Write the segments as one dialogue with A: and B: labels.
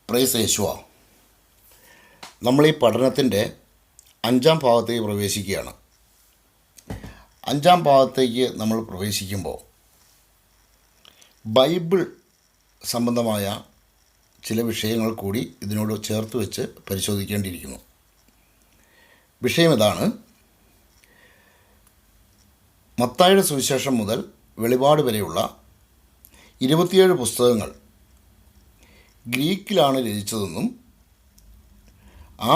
A: Price യേശുവ. നമ്മൾ ഈ പഠനത്തിൻ്റെ 5ാം ഭാഗത്തേക്ക് പ്രവേശിക്കുകയാണ്. 5ാം ഭാഗത്തേക്ക് നമ്മൾ പ്രവേശിക്കുമ്പോൾ ബൈബിൾ സംബന്ധമായ ചില വിഷയങ്ങൾ കൂടി ഇതിനോട് ചേർത്ത് വെച്ച് പരിശോധിക്കേണ്ടിയിരിക്കുന്നു. വിഷയം ഇതാണ്: മത്തായിയുടെ സുവിശേഷം മുതൽ വെളിപാട് വരെയുള്ള 27 പുസ്തകങ്ങൾ ഗ്രീക്കിലാണ് രചിച്ചതെന്നും ആ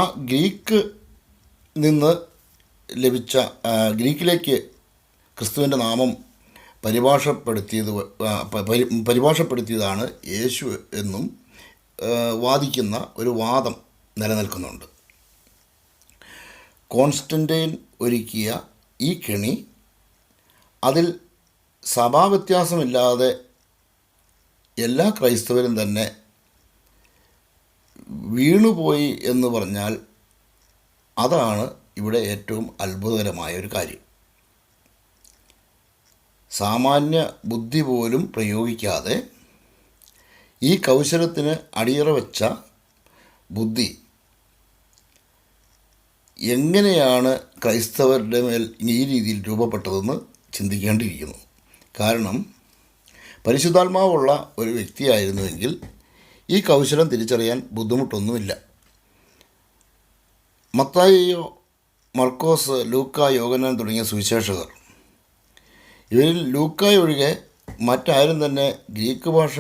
A: ഗ്രീക്കിലേക്ക് ക്രിസ്തുവിൻ്റെ നാമം പരിഭാഷപ്പെടുത്തിയതാണ് യേശു എന്നും വാദിക്കുന്ന ഒരു വാദം നിലനിൽക്കുന്നുണ്ട്. കോൺസ്റ്റന്റൈൻ ഒരുക്കിയ ഈ കെണി അതിൽ സഭാവ്യത്യാസമില്ലാതെ എല്ലാ ക്രൈസ്തവരും തന്നെ വീണുപോയി എന്ന് പറഞ്ഞാൽ അതാണ് ഇവിടെ ഏറ്റവും അത്ഭുതകരമായ ഒരു കാര്യം. സാമാന്യ ബുദ്ധി പോലും പ്രയോഗിക്കാതെ ഈ കൗശലത്തിന് അടിയറ വെച്ച ബുദ്ധി എങ്ങനെയാണ് ക്രൈസ്തവരുടെ മേൽ ഈ രീതിയിൽ രൂപപ്പെട്ടതെന്ന് ചിന്തിക്കേണ്ടിയിരിക്കുന്നു. കാരണം പരിശുദ്ധാത്മാവുള്ള ഒരു വ്യക്തിയായിരുന്നുവെങ്കിൽ ഈ കൗശലം തിരിച്ചറിയാൻ ബുദ്ധിമുട്ടൊന്നുമില്ല. മത്തായിയോ, മർക്കോസ്, ലൂക്ക, യോഹന്നാൻ തുടങ്ങിയ സുവിശേഷകർ, ഇവരിൽ ലൂക്കായ ഒഴികെ മറ്റാരും തന്നെ ഗ്രീക്ക് ഭാഷ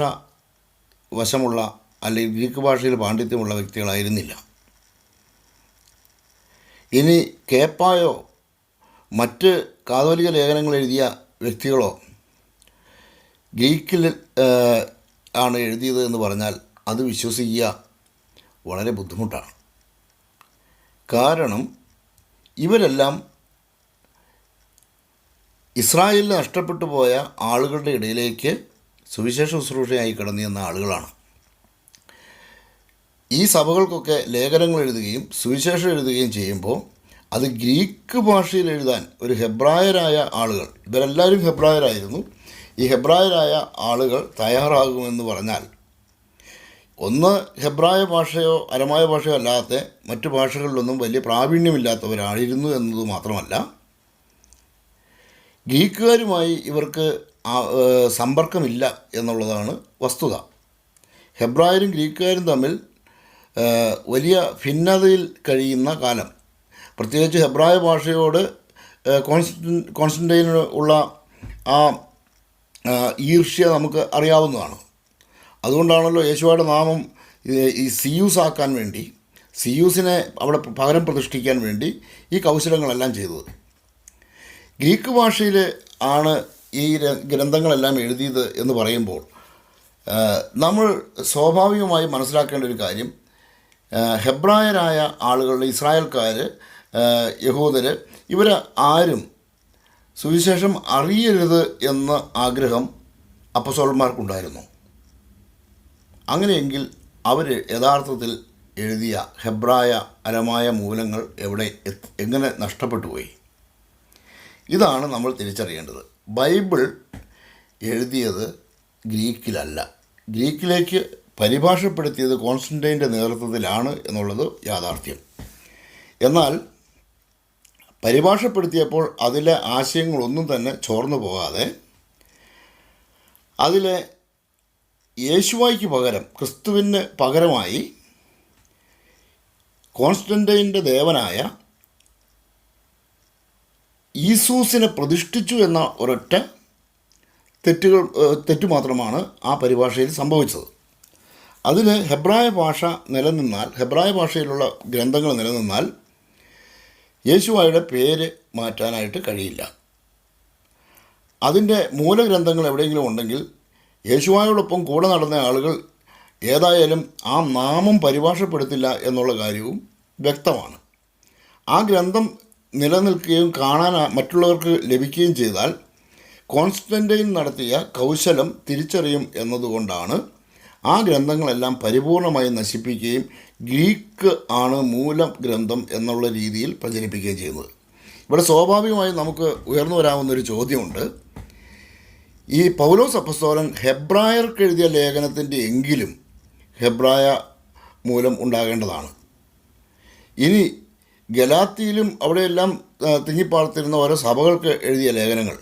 A: വശമുള്ള അല്ലെങ്കിൽ ഗ്രീക്ക് ഭാഷയിൽ പാണ്ഡിത്യമുള്ള വ്യക്തികളായിരുന്നില്ല. ഇനി കേപ്പായോ മറ്റ് കാതോലിക ലേഖനങ്ങൾ എഴുതിയ വ്യക്തികളോ ഗ്രീക്കിൽ ആണ് എഴുതിയത് എന്ന് പറഞ്ഞാൽ അത് വിശ്വസിക്കുക വളരെ ബുദ്ധിമുട്ടാണ്. കാരണം ഇവരെല്ലാം ഇസ്രായേലിൽ നഷ്ടപ്പെട്ടു പോയ ആളുകളുടെ ഇടയിലേക്ക് സുവിശേഷ ശുശ്രൂഷയായി കടന്നു ചെന്ന ആളുകളാണ്. ഈ സഭകൾക്കൊക്കെ ലേഖനങ്ങൾ എഴുതുകയും സുവിശേഷം എഴുതുകയും ചെയ്യുമ്പോൾ അത് ഗ്രീക്ക് ഭാഷയിൽ എഴുതാൻ ഒരു ഹെബ്രായരായ ആളുകൾ, ഇവരെല്ലാവരും ഹെബ്രായരായിരുന്നു, ഈ ഹെബ്രായരായ ആളുകൾ തയ്യാറാകുമെന്ന് പറഞ്ഞാൽ ഒന്ന് ഹെബ്രായ ഭാഷയോ അരമായ ഭാഷയോ അല്ലാത്ത മറ്റു ഭാഷകളിലൊന്നും വലിയ പ്രാവീണ്യമില്ലാത്തവരായിരുന്നു എന്നത് മാത്രമല്ല, ഗ്രീക്കുകാരുമായി ഇവർക്ക് സമ്പർക്കമില്ല എന്നുള്ളതാണ് വസ്തുത. ഹെബ്രായരും ഗ്രീക്കുകാരും തമ്മിൽ വലിയ ഭിന്നതയിൽ കഴിയുന്ന കാലം, പ്രത്യേകിച്ച് ഹെബ്രായ ഭാഷയോട് കോൺസ്റ്റന്റൈന് ഉള്ള ആ ഈർഷ്യ നമുക്ക് അറിയാവുന്നതാണ്. അതുകൊണ്ടാണല്ലോ യേശുവയുടെ നാമം ഈ സിയൂസ് ആക്കാൻ വേണ്ടി, സിയൂസിനെ അവിടെ പകരം പ്രതിഷ്ഠിക്കാൻ വേണ്ടി ഈ കൗശലങ്ങളെല്ലാം ചെയ്തത്. ഗ്രീക്ക് ഭാഷയിൽ ആണ് ഈ ഗ്രന്ഥങ്ങളെല്ലാം എഴുതിയത് എന്ന് പറയുമ്പോൾ നമ്മൾ സ്വാഭാവികമായി മനസ്സിലാക്കേണ്ട ഒരു കാര്യം, ഹെബ്രായരായ ആളുകളുടെ ഇസ്രായേൽക്കാർ, യഹൂദർ, ഇവർ ആരും സുവിശേഷം അറിയരുത് എന്ന ആഗ്രഹം അപ്പസ്തോലന്മാർക്കുണ്ടായിരുന്നു. അങ്ങനെയെങ്കിൽ അവർ യഥാർത്ഥത്തിൽ എഴുതിയ ഹെബ്രായ അരമായ മൂലങ്ങൾ എങ്ങനെ നഷ്ടപ്പെട്ടു പോയി? ഇതാണ് നമ്മൾ തിരിച്ചറിയേണ്ടത്. ബൈബിൾ എഴുതിയത് ഗ്രീക്കിലല്ല, ഗ്രീക്കിലേക്ക് പരിഭാഷപ്പെടുത്തിയത് കോൺസ്റ്റന്റൈൻ്റെ നേതൃത്വത്തിലാണ് എന്നുള്ളത് യാഥാർത്ഥ്യം. എന്നാൽ പരിഭാഷപ്പെടുത്തിയപ്പോൾ അതിലെ ആശയങ്ങളൊന്നും തന്നെ ചോർന്നു പോകാതെ അതിലെ യേശുവായ്ക്ക് പകരം, ക്രിസ്തുവിന് പകരമായി കോൺസ്റ്റന്റൈൻ്റെ ദേവനായ ഈസൂസിനെ പ്രതിഷ്ഠിച്ചു എന്ന ഒരൊറ്റ തെറ്റു മാത്രമാണ് ആ പരിഭാഷയിൽ സംഭവിച്ചത്. അതിന് ഹെബ്രായ ഭാഷ നിലനിന്നാൽ, ഹെബ്രായ ഭാഷയിലുള്ള ഗ്രന്ഥങ്ങൾ നിലനിന്നാൽ യേശുവായുടെ പേര് മാറ്റാനായിട്ട് കഴിയില്ല. അതിൻ്റെ മൂലഗ്രന്ഥങ്ങൾ എവിടെയെങ്കിലും ഉണ്ടെങ്കിൽ യേശുവായോടൊപ്പം കൂടെ നടന്ന ആളുകൾ ഏതായാലും ആ നാമം പരിഭാഷപ്പെടുത്തില്ല എന്നുള്ള കാര്യവും വ്യക്തമാണ്. ആ ഗ്രന്ഥം നിലനിൽക്കുകയും കാണാൻ മറ്റുള്ളവർക്ക് ലഭിക്കുകയും ചെയ്താൽ കോൺസ്റ്റന്റൈൻ നടത്തിയ കൗശലം തിരിച്ചറിയും എന്നതുകൊണ്ടാണ് ആ ഗ്രന്ഥങ്ങളെല്ലാം പരിപൂർണമായി നശിപ്പിക്കുകയും ഗ്രീക്ക് ആണ് മൂലഗ്രന്ഥം എന്നുള്ള രീതിയിൽ പ്രചരിപ്പിക്കുകയും ചെയ്യുന്നത്. ഇവിടെ സ്വാഭാവികമായും നമുക്ക് ഉയർന്നു വരാവുന്നൊരു ചോദ്യമുണ്ട്. ഈ പൗലോസ് അപ്പോസ്തലൻ ഹെബ്രായർക്ക് എഴുതിയ ലേഖനത്തിൻ്റെ എങ്കിലും ഹെബ്രായ മൂലം ഉണ്ടാകേണ്ടതാണ്. ഇനി ഗലാത്തിയിലും അവിടെയെല്ലാം തിങ്ങിപ്പാർത്തിരുന്ന ഓരോ സഭകൾക്ക് എഴുതിയ ലേഖനങ്ങൾ,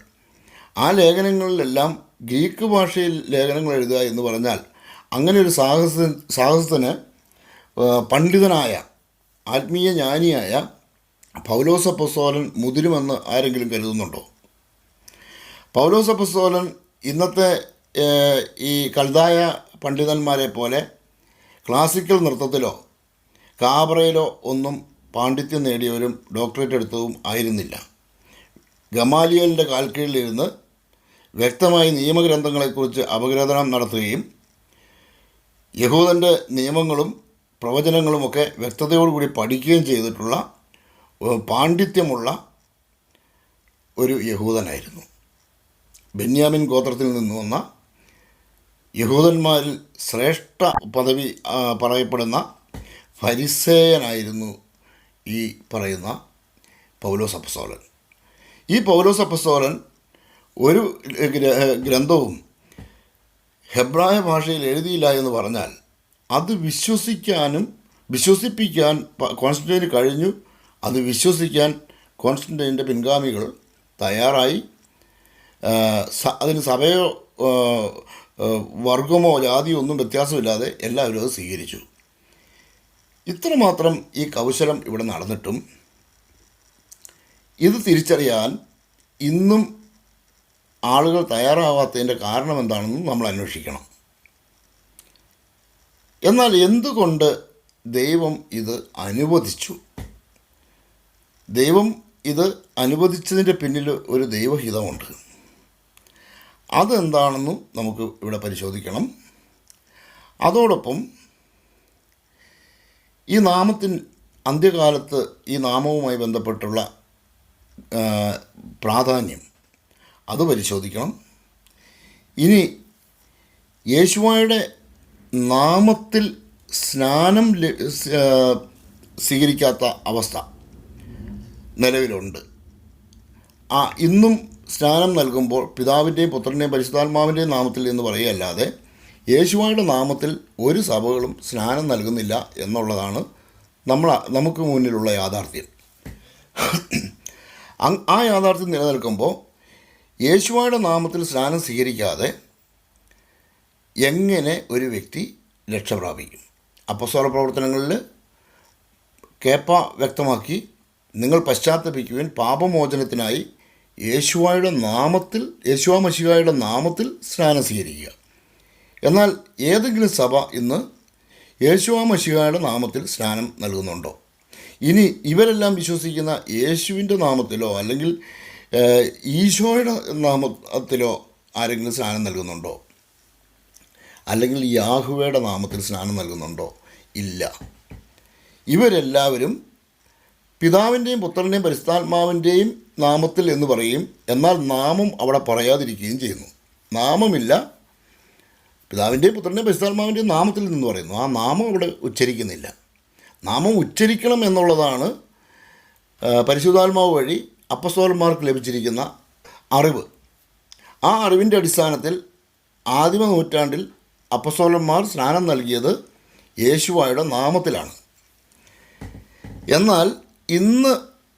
A: ആ ലേഖനങ്ങളിലെല്ലാം ഗ്രീക്ക് ഭാഷയിൽ ലേഖനങ്ങൾ എഴുതുക എന്ന് പറഞ്ഞാൽ അങ്ങനെ ഒരു സാഹസത്തിന് പണ്ഡിതനായ ആത്മീയ ജ്ഞാനിയായ പൗലോസ് അപ്പോസ്തലൻ മുതിരുമെന്ന് ആരെങ്കിലും കരുതുന്നുണ്ടോ? പൗലോസ് അപ്പോസ്തലൻ ഇന്നത്തെ ഈ കൽദായ പണ്ഡിതന്മാരെ പോലെ ക്ലാസിക്കൽ നൃത്തത്തിലോ കാബറയിലോ ഒന്നും പാണ്ഡിത്യം നേടിയവരും ഡോക്ടറേറ്റ് എടുത്തതും ആയിരുന്നില്ല. ഗമാലിയലിൻ്റെ കാൽക്കീഴിലിരുന്ന് വ്യക്തമായി നിയമഗ്രന്ഥങ്ങളെക്കുറിച്ച് അപഗ്രഥനം നടത്തുകയും യഹൂദൻ്റെ നിയമങ്ങളും പ്രവചനങ്ങളുമൊക്കെ വ്യക്തതയോടുകൂടി പഠിക്കുകയും ചെയ്തിട്ടുള്ള പാണ്ഡിത്യമുള്ള ഒരു യഹൂദനായിരുന്നു. ബെന്യാമിൻ ഗോത്രത്തിൽ നിന്ന് വന്ന യഹൂദന്മാരിൽ ശ്രേഷ്ഠ പദവി പറയപ്പെടുന്ന ഫരിസേയനായിരുന്നു ഈ പറയുന്ന പൗലോസ് അപ്പോസ്തലൻ. ഈ പൗലോസ് അപ്പോസ്തലൻ ഒരു ഗ്രന്ഥവും ഹെബ്രായ ഭാഷയിൽ എഴുതിയില്ല എന്ന് പറഞ്ഞാൽ അത് വിശ്വസിപ്പിക്കാൻ കോൺസ്റ്റന്റൈന് കഴിഞ്ഞു. അത് വിശ്വസിക്കാൻ കോൺസ്റ്റന്റൈൻ്റെ പിൻഗാമികൾ തയ്യാറായി. അതിന് സഭയോ വർഗമോ ജാതിയോ ഒന്നും വ്യത്യാസമില്ലാതെ എല്ലാവരും അത് സ്വീകരിച്ചു. ഇത്രമാത്രം ഈ കൗശലം ഇവിടെ നടന്നിട്ടും ഇത് തിരിച്ചറിയാൻ ഇന്നും ആളുകൾ തയ്യാറാവാത്തതിൻ്റെ കാരണം എന്താണെന്നും നമ്മൾ അന്വേഷിക്കണം. എന്നാൽ എന്തുകൊണ്ട് ദൈവം ഇത് അനുവദിച്ചു? ദൈവം ഇത് അനുവദിച്ചതിൻ്റെ പിന്നിൽ ഒരു ദൈവഹിതമുണ്ട്. അതെന്താണെന്നും നമുക്ക് ഇവിടെ പരിശോധിക്കണം. അതോടൊപ്പം ഈ നാമത്തിൻ അന്ത്യകാലത്ത് ഈ നാമവുമായി ബന്ധപ്പെട്ടുള്ള പ്രാധാന്യം അത് പരിശോധിക്കണം. ഇനി യേശുവായുടെ നാമത്തിൽ സ്നാനം സ്വീകരിക്കാത്ത അവസ്ഥ നിലവിലുണ്ട്. ഇന്നും സ്നാനം നൽകുമ്പോൾ പിതാവിൻ്റെയും പുത്രൻ്റെയും പരിശുദ്ധാത്മാവിൻ്റെയും നാമത്തിൽ എന്ന് പറയുകയല്ലാതെ യേശുവായുടെ നാമത്തിൽ ഒരു സഭകളും സ്നാനം നൽകുന്നില്ല എന്നുള്ളതാണ് നമുക്ക് മുന്നിലുള്ള യാഥാർത്ഥ്യം. ആ യാഥാർത്ഥ്യം നിലനിൽക്കുമ്പോൾ യേശുവായുടെ നാമത്തിൽ സ്നാനം സ്വീകരിക്കാതെ എങ്ങനെ ഒരു വ്യക്തി രക്ഷപ്രാപിക്കും? അപ്പോസ്തല പ്രവർത്തനങ്ങളിൽ കേപ്പ വ്യക്തമാക്കി, നിങ്ങൾ പശ്ചാത്തപിക്കുവാൻ പാപമോചനത്തിനായി യേശുവ മശിഹായുടെ നാമത്തിൽ സ്നാനം സ്വീകരിക്കുക. എന്നാൽ ഏതെങ്കിലും സഭ ഇന്ന് യേശുവ മശിഹായുടെ നാമത്തിൽ സ്നാനം നൽകുന്നുണ്ടോ? ഇനി ഇവരെല്ലാം വിശ്വസിക്കുന്ന യേശുവിൻ്റെ നാമത്തിലോ അല്ലെങ്കിൽ ഈശോയുടെ നാമത്തിലോ ആരെങ്കിലും സ്നാനം നൽകുന്നുണ്ടോ? അല്ലെങ്കിൽ യാഹുവയുടെ നാമത്തിൽ സ്നാനം നൽകുന്നുണ്ടോ? ഇല്ല. ഇവരെല്ലാവരും പിതാവിൻ്റെയും പുത്രൻ്റെയും പരിശുദ്ധാത്മാവിൻ്റെയും നാമത്തിൽ എന്ന് പറയും. എന്നാൽ നാമം അവിടെ പറയാതിരിക്കുകയും ചെയ്യുന്നു. നാമമില്ല, പിതാവിൻ്റെയും പുത്രൻ്റെയും പരിശുദ്ധാത്മാവിൻ്റെയും നാമത്തിൽ നിന്ന് പറയുന്നു. ആ നാമം അവിടെ ഉച്ചരിക്കുന്നില്ല. നാമം ഉച്ചരിക്കണം എന്നുള്ളതാണ് പരിശുദ്ധാത്മാവ് വഴി അപ്പസ്തോലന്മാർക്ക് ലഭിച്ചിരിക്കുന്ന അറിവ്. ആ അറിവിൻ്റെ അടിസ്ഥാനത്തിൽ ആദിമ നൂറ്റാണ്ടിൽ അപ്പസ്തോലന്മാർ സ്നാനം നൽകിയത് യേശുവായുടെ നാമത്തിലാണ്. എന്നാൽ ഇന്ന്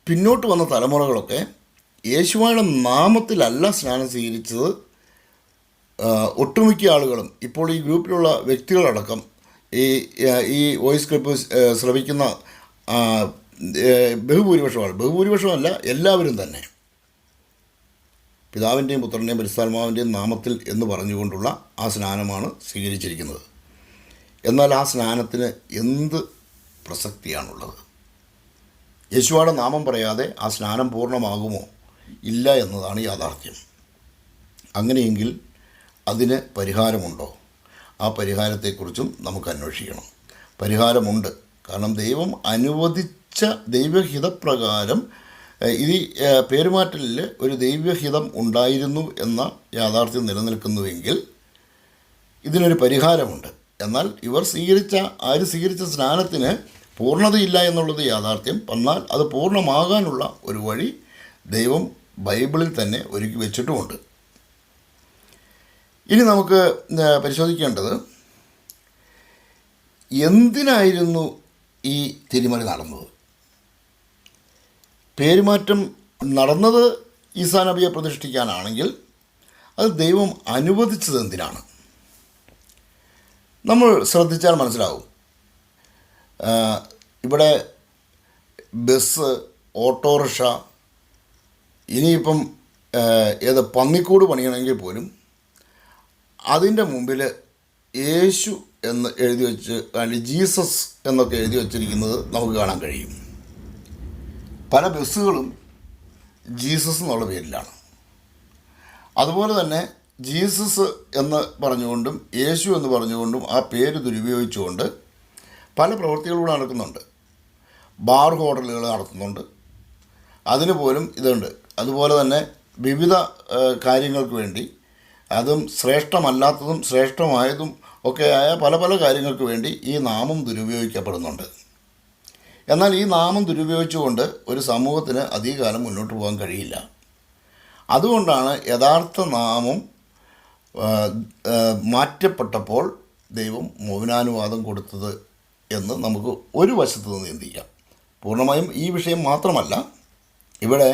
A: പിന്നോട്ട് വന്ന തലമുറകളൊക്കെ യേശുവായുടെ നാമത്തിലല്ല സ്നാനം സ്വീകരിച്ചത്. ഒട്ടുമിക്ക ആളുകളും ഇപ്പോൾ ഈ ഗ്രൂപ്പിലുള്ള വ്യക്തികളടക്കം ഈ വോയിസ് ക്ലിപ്പ് ശ്രവിക്കുന്ന ബഹുഭൂരിപക്ഷമല്ല, എല്ലാവരും തന്നെ പിതാവിൻ്റെയും പുത്രൻ്റെയും പരിശുദ്ധാത്മാവിൻ്റെയും നാമത്തിൽ എന്ന് പറഞ്ഞുകൊണ്ടുള്ള ആ സ്നാനമാണ് സ്വീകരിച്ചിരിക്കുന്നത്. എന്നാൽ ആ സ്നാനത്തിന് എന്ത് പ്രസക്തിയാണുള്ളത്? യേശുവായുടെ നാമം പറയാതെ ആ സ്നാനം പൂർണ്ണമാകുമോ? ഇല്ല എന്നതാണ് യാഥാർത്ഥ്യം. അങ്ങനെയെങ്കിൽ അതിന് പരിഹാരമുണ്ടോ? ആ പരിഹാരത്തെക്കുറിച്ചും നമുക്ക് അന്വേഷിക്കണം. പരിഹാരമുണ്ട്. കാരണം ദൈവം അനുവദിച്ച ദൈവഹിതപ്രകാരം ഈ പേരുമാറ്റലിൽ ഒരു ദൈവഹിതം ഉണ്ടായിരുന്നു എന്ന യാഥാർത്ഥ്യം നിലനിൽക്കുന്നുവെങ്കിൽ ഇതിനൊരു പരിഹാരമുണ്ട്. എന്നാൽ ആര് സ്വീകരിച്ച സ്നാനത്തിന് പൂർണ്ണതയില്ല എന്നുള്ളത് യാഥാർത്ഥ്യം. എന്നാൽ അത് പൂർണ്ണമാകാനുള്ള ഒരു വഴി ദൈവം ബൈബിളിൽ തന്നെ ഒരുക്കി വെച്ചിട്ടുമുണ്ട്. ഇനി നമുക്ക് പരിശോധിക്കേണ്ടത് എന്തിനായിരുന്നു ഈ തിരുമറി നടന്നത്? പേരുമാറ്റം നടന്നത് ഈസാ നബിയെ പ്രതിഷ്ഠിക്കാനാണെങ്കിൽ അത് ദൈവം അനുവദിച്ചത് എന്തിനാണ്? നമ്മൾ ശ്രദ്ധിച്ചാൽ മനസ്സിലാവും. ഇവിടെ ബസ്, ഓട്ടോറിക്ഷ, ഇനിയിപ്പം ഏത് പന്നിക്കൂട് പണിയണമെങ്കിൽ പോലും അതിൻ്റെ മുമ്പിൽ യേശു എന്ന് എഴുതി വെച്ച്, അല്ലെങ്കിൽ ജീസസ് എന്നൊക്കെ എഴുതി വച്ചിരിക്കുന്നത് നമുക്ക് കാണാൻ കഴിയും. പല ബസ്സുകളും ജീസസ് എന്നുള്ള പേരിലാണ്. അതുപോലെ തന്നെ ജീസസ് എന്ന് പറഞ്ഞുകൊണ്ടും യേശു എന്ന് പറഞ്ഞുകൊണ്ടും ആ പേര് ദുരുപയോഗിച്ചുകൊണ്ട് പല പ്രവൃത്തികളിലൂടെ നടക്കുന്നുണ്ട്. ബാർ ഹോട്ടലുകൾ നടത്തുന്നുണ്ട്, അതിന് പോലും ഇതുണ്ട്. അതുപോലെ തന്നെ വിവിധ കാര്യങ്ങൾക്ക് വേണ്ടി, അതും ശ്രേഷ്ഠമല്ലാത്തതും ശ്രേഷ്ഠമായതും ഒക്കെയായ പല പല കാര്യങ്ങൾക്ക് വേണ്ടി ഈ നാമം ദുരുപയോഗിക്കപ്പെടുന്നുണ്ട്. എന്നാൽ ഈ നാമം ദുരുപയോഗിച്ചുകൊണ്ട് ഒരു സമൂഹത്തിന് അധികകാലം മുന്നോട്ട് പോകാൻ കഴിയില്ല. അതുകൊണ്ടാണ് യഥാർത്ഥ നാമം മാറ്റപ്പെട്ടപ്പോൾ ദൈവം മൗനാനുവാദം കൊടുത്തത് എന്ന് നമുക്ക് ഒരു വശത്ത് നിന്ന് ചിന്തിക്കാം. പൂർണ്ണമായും ഈ വിഷയം മാത്രമല്ല, ഇവിടെ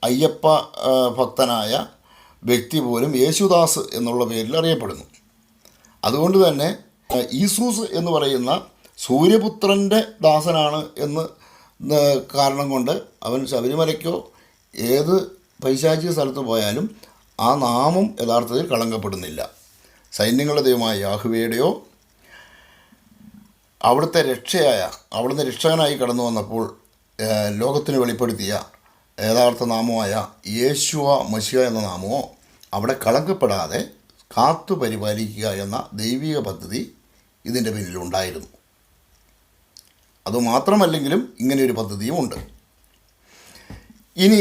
A: അയ്യപ്പ ഭക്തനായ വ്യക്തി പോലും യേശുദാസ് എന്നുള്ള പേരിൽ അറിയപ്പെടുന്നു. അതുകൊണ്ട് തന്നെ ഈസൂസ് എന്ന് പറയുന്ന സൂര്യപുത്രൻ്റെ ദാസനാണ് എന്ന് കാരണം കൊണ്ട് അവൻ ശബരിമലയ്ക്കോ ഏത് പൈശാചിക സ്ഥലത്ത് പോയാലും ആ നാമം യഥാർത്ഥത്തിൽ കളങ്കപ്പെടുന്നില്ല. സൈന്യങ്ങളുടെ ദൈവമായ യാഹ്വേയുടെയോ അവിടുത്തെ അവിടുന്ന് രക്ഷകനായി കടന്നു വന്നപ്പോൾ ലോകത്തിന് വെളിപ്പെടുത്തിയ യഥാർത്ഥ നാമമായ യേശുവ മശിഹ എന്ന നാമമോ അവിടെ കളങ്കപ്പെടാതെ കാത്തു പരിപാലിക്കുക എന്ന ദൈവിക പദ്ധതി ഇതിൻ്റെ പിന്നിലുണ്ടായിരുന്നു. അതുമാത്രമല്ലെങ്കിലും ഇങ്ങനെയൊരു പദ്ധതിയും ഉണ്ട്. ഇനി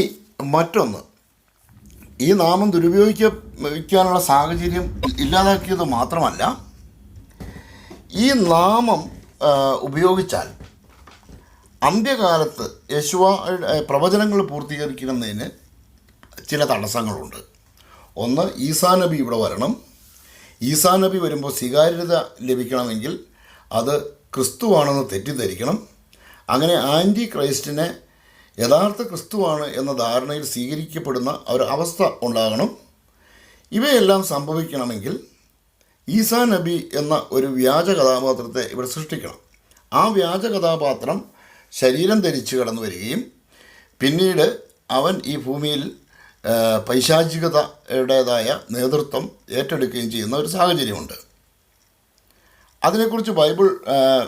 A: മറ്റൊന്ന്, ഈ നാമം ദുരുപയോഗിക്കാനുള്ള സാഹചര്യം ഇല്ലാതാക്കിയത് മാത്രമല്ല, ഈ നാമം ഉപയോഗിച്ചാൽ അന്ത്യകാലത്ത് യേശുവയുടെ പ്രവചനങ്ങൾ പൂർത്തീകരിക്കുന്നതിന് ചില തടസ്സങ്ങളുണ്ട്. ഒന്ന്, ഈസാ നബി ഇവിടെ വരണം. ഈസാ നബി വരുമ്പോൾ സ്വീകാര്യത ലഭിക്കണമെങ്കിൽ അത് ക്രിസ്തുവാണെന്ന് തെറ്റിദ്ധരിക്കണം. അങ്ങനെ ആൻറ്റി ക്രൈസ്റ്റിനെ യഥാർത്ഥ ക്രിസ്തുവാണ് എന്ന ധാരണയിൽ സ്വീകരിക്കപ്പെടുന്ന ഒരു അവസ്ഥ ഉണ്ടാകണം. ഇവയെല്ലാം സംഭവിക്കണമെങ്കിൽ ഈസാ നബി എന്ന ഒരു വ്യാജ കഥാപാത്രത്തെ ഇവിടെ സൃഷ്ടിക്കണം. ആ വ്യാജ കഥാപാത്രം ശരീരം ധരിച്ച് കടന്നു വരികയും പിന്നീട് അവൻ ഈ ഭൂമിയിൽ പൈശാചികതയുടേതായ നേതൃത്വം ഏറ്റെടുക്കുകയും ചെയ്യുന്ന ഒരു സാഹചര്യമുണ്ട്. അതിനെക്കുറിച്ച് ബൈബിൾ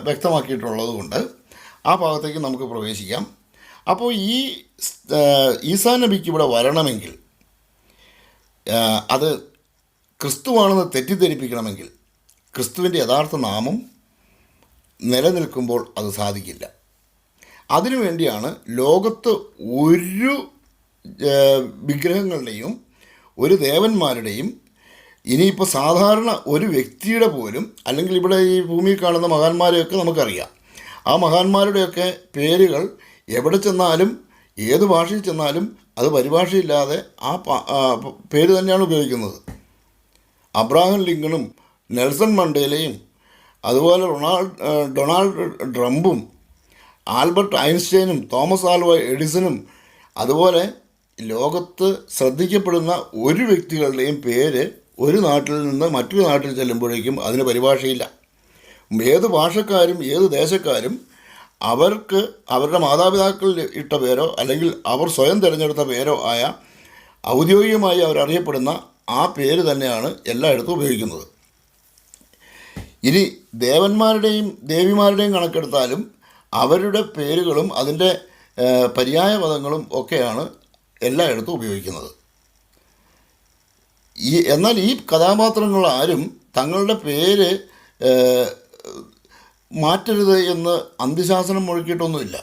A: വ്യക്തമാക്കിയിട്ടുള്ളത് കൊണ്ട് ആ ഭാഗത്തേക്ക് നമുക്ക് പ്രവേശിക്കാം. അപ്പോൾ ഈ ഈസാ നബിക്ക് ഇവിടെ വരണമെങ്കിൽ, അത് ക്രിസ്തുവാണെന്ന് തെറ്റിദ്ധരിപ്പിക്കണമെങ്കിൽ ക്രിസ്തുവിൻ്റെ യഥാർത്ഥ നാമം നിലനിൽക്കുമ്പോൾ അത് സാധിക്കില്ല. അതിനുവേണ്ടിയാണ് ലോകത്ത് ഒരു വിഗ്രഹങ്ങളുടെയും ഒരു ദേവന്മാരുടെയും, ഇനിയിപ്പോൾ സാധാരണ ഒരു വ്യക്തിയുടെ പോലും, അല്ലെങ്കിൽ ഇവിടെ ഈ ഭൂമിയിൽ കാണുന്ന മഹാന്മാരെയൊക്കെ നമുക്കറിയാം. ആ മഹാന്മാരുടെയൊക്കെ പേരുകൾ എവിടെ ചെന്നാലും ഏത് ഭാഷയിൽ ചെന്നാലും അത് പരിഭാഷയില്ലാതെ ആ പേര് തന്നെയാണ് ഉപയോഗിക്കുന്നത്. അബ്രഹാം ലിങ്കണും നെൽസൺ മണ്ടേലയും അതുപോലെ ഡൊണാൾഡ് ട്രംപും ആൽബർട്ട് ഐൻസ്റ്റൈനും തോമസ് ആൽവ എഡിസണും അതുപോലെ ലോകത്ത് ശ്രദ്ധിക്കപ്പെടുന്ന ഒരു വ്യക്തികളുടെയും പേര് ഒരു നാട്ടിൽ നിന്ന് മറ്റൊരു നാട്ടിൽ ചെല്ലുമ്പോഴേക്കും അതിന് പരിഭാഷയില്ല. ഏത് ഭാഷക്കാരും ഏത് ദേശക്കാരും അവർക്ക് അവരുടെ മാതാപിതാക്കൾ ഇട്ട പേരോ അല്ലെങ്കിൽ അവർ സ്വയം തിരഞ്ഞെടുത്ത പേരോ ആയ ഔദ്യോഗികമായി അവരറിയപ്പെടുന്ന ആ പേര് തന്നെയാണ് എല്ലായിടത്തും ഉപയോഗിക്കുന്നത്. ഇനി ദേവന്മാരുടെയും ദേവിമാരുടെയും കണക്കെടുത്താലും അവരുടെ പേരുകളും അതിൻ്റെ പര്യായ പദങ്ങളും ഒക്കെയാണ് എല്ലായിടത്തും ഉപയോഗിക്കുന്നത്. എന്നാൽ ഈ കഥാപാത്രങ്ങൾ ആരും തങ്ങളുടെ പേര് മാറ്റരുത് എന്ന് അന്ത്യശാസനം മുഴക്കിയിട്ടൊന്നുമില്ല.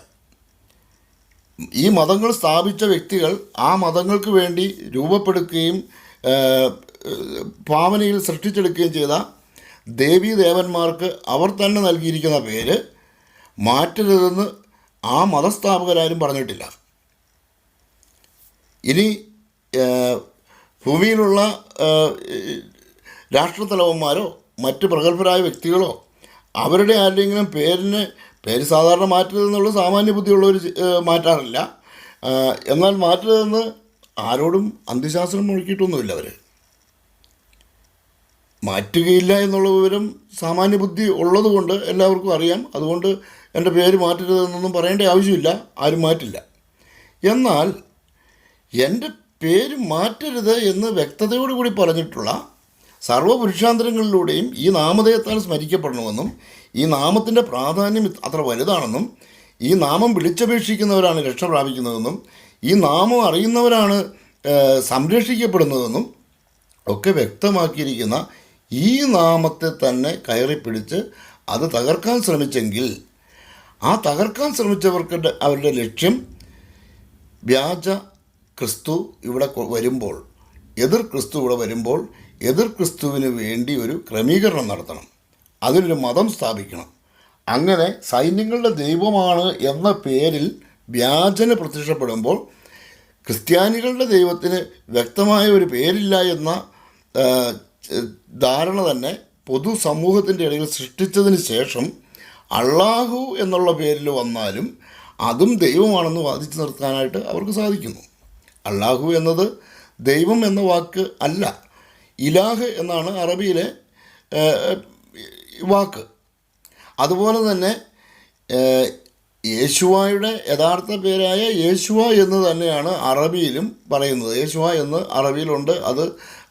A: ഈ മതങ്ങൾ സ്ഥാപിച്ച വ്യക്തികൾ ആ മതങ്ങൾക്ക് വേണ്ടി രൂപപ്പെടുത്തുകയും ഭാവനയിൽ സൃഷ്ടിച്ചെടുക്കുകയും ചെയ്ത ദേവീദേവന്മാർക്ക് അവർ തന്നെ നൽകിയിരിക്കുന്ന പേര് മാറ്റരുതെന്ന് ആ മതസ്ഥാപകരാരും പറഞ്ഞിട്ടില്ല. ഇനി ഭൂമിയിലുള്ള രാഷ്ട്രത്തലവന്മാരോ മറ്റ് പ്രഗത്ഭരായ വ്യക്തികളോ അവരുടെ ആരുടെയെങ്കിലും പേര് സാധാരണ മാറ്റരുതെന്നുള്ള സാമാന്യ ബുദ്ധിയുള്ളവർ മാറ്റാറില്ല. എന്നാൽ മാറ്റരുതെന്ന് ആരോടും അന്ത്യശാസ്ത്രം മുഴക്കിയിട്ടൊന്നുമില്ല. അവർ മാറ്റുകയില്ല എന്നുള്ള വിവരം സാമാന്യ ബുദ്ധി ഉള്ളതുകൊണ്ട് എല്ലാവർക്കും അറിയാം. അതുകൊണ്ട് എൻ്റെ പേര് മാറ്റരുതെന്നൊന്നും പറയേണ്ട ആവശ്യമില്ല, ആരും മാറ്റില്ല. എന്നാൽ എൻ്റെ പേര് മാറ്റരുത് എന്ന് വ്യക്തതയോടുകൂടി പറഞ്ഞിട്ടുള്ള സർവ്വപുരുഷാന്തരങ്ങളിലൂടെയും ഈ നാമധേയത്താൽ സ്മരിക്കപ്പെടണമെന്നും ഈ നാമത്തിൻ്റെ പ്രാധാന്യം അത്ര വലുതാണെന്നും ഈ നാമം വിളിച്ചപേക്ഷിക്കുന്നവരാണ് രക്ഷ പ്രാപിക്കുന്നതെന്നും ഈ നാമം അറിയുന്നവരാണ് സംരക്ഷിക്കപ്പെടുന്നതെന്നും ഒക്കെ വ്യക്തമാക്കിയിരിക്കുന്ന ഈ നാമത്തെ തന്നെ കയറിപ്പിടിച്ച് അത് തകർക്കാൻ ശ്രമിച്ചെങ്കിൽ ആ തകർക്കാൻ ശ്രമിച്ചവർക്ക് അവരുടെ ലക്ഷ്യം വ്യാജ ക്രിസ്തു ഇവിടെ വരുമ്പോൾ, എതിർ ക്രിസ്തു ഇവിടെ വരുമ്പോൾ എതിർ ക്രിസ്തുവിന് വേണ്ടി ഒരു ക്രമീകരണം നടത്തണം, അതിനൊരു മതം സ്ഥാപിക്കണം. അങ്ങനെ സൈന്യങ്ങളുടെ ദൈവമാണ് എന്ന പേരിൽ വ്യാജന് പ്രത്യക്ഷപ്പെടുമ്പോൾ ക്രിസ്ത്യാനികളുടെ ദൈവത്തിന് വ്യക്തമായ ഒരു പേരില്ല എന്ന ധാരണ തന്നെ പൊതുസമൂഹത്തിൻ്റെ ഇടയിൽ സൃഷ്ടിച്ചതിന് ശേഷം അള്ളാഹു എന്നുള്ള പേരിൽ വന്നാലും അതും ദൈവമാണെന്ന് വാദിച്ചു നിർത്താനായിട്ട് അവർക്ക് സാധിക്കുന്നു. അള്ളാഹു എന്നത് ദൈവം എന്ന വാക്ക് അല്ല, ഇലാഹ് എന്നാണ് അറബിയിലെ വാക്ക്. അതുപോലെ തന്നെ യേശുവായുടെ യഥാർത്ഥ പേരായ യേശുവ എന്ന് തന്നെയാണ് അറബിയിലും പറയുന്നത്. യേശുവ എന്ന് അറബിയിലുണ്ട്.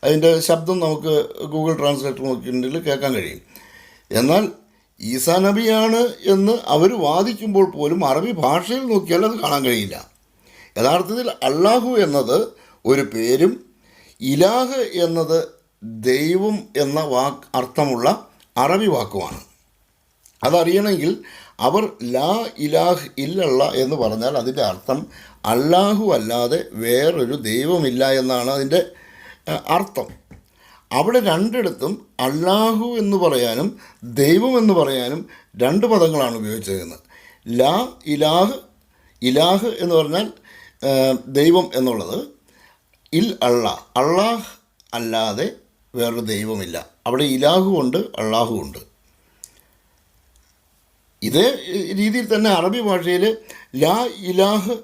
A: അതിൻ്റെ ശബ്ദം നമുക്ക് ഗൂഗിൾ ട്രാൻസ്ലേറ്റർ നോക്കിയിട്ടുണ്ടെങ്കിൽ കേൾക്കാൻ കഴിയും. എന്നാൽ ഈസാ നബിയാണ് എന്ന് അവർ വാദിക്കുമ്പോൾ പോലും അറബി ഭാഷയിൽ നോക്കിയാൽ അത് കാണാൻ കഴിയില്ല. യഥാർത്ഥത്തിൽ അള്ളാഹു എന്നത് ഒരു പേരും ഇലാഹ് എന്നത് ദൈവം എന്ന അർത്ഥമുള്ള അറബി വാക്കുമാണ്. അതറിയണമെങ്കിൽ അവർ ലാ ഇലാഹ് ഇല്ലല്ല എന്ന് പറഞ്ഞാൽ അതിൻ്റെ അർത്ഥം അള്ളാഹു അല്ലാതെ വേറൊരു ദൈവമില്ല എന്നാണ് അതിൻ്റെ അർത്ഥം. അവിടെ രണ്ടിടത്തും അള്ളാഹു എന്ന് പറയാനും ദൈവം എന്ന് പറയാനും രണ്ട് പദങ്ങളാണ് ഉപയോഗിച്ചിരിക്കുന്നത്. ലാ ഇലാഹ്, ഇലാഹ് എന്ന് പറഞ്ഞാൽ ദൈവം എന്നുള്ളത്, അള്ളാഹ് അല്ലാതെ വേറൊരു ദൈവമില്ല. അവിടെ ഇലാഹു ഉണ്ട്, അള്ളാഹു ഉണ്ട്. ഇതേ രീതിയിൽ തന്നെ അറബി ഭാഷയിൽ ലാ ഇലാഹ്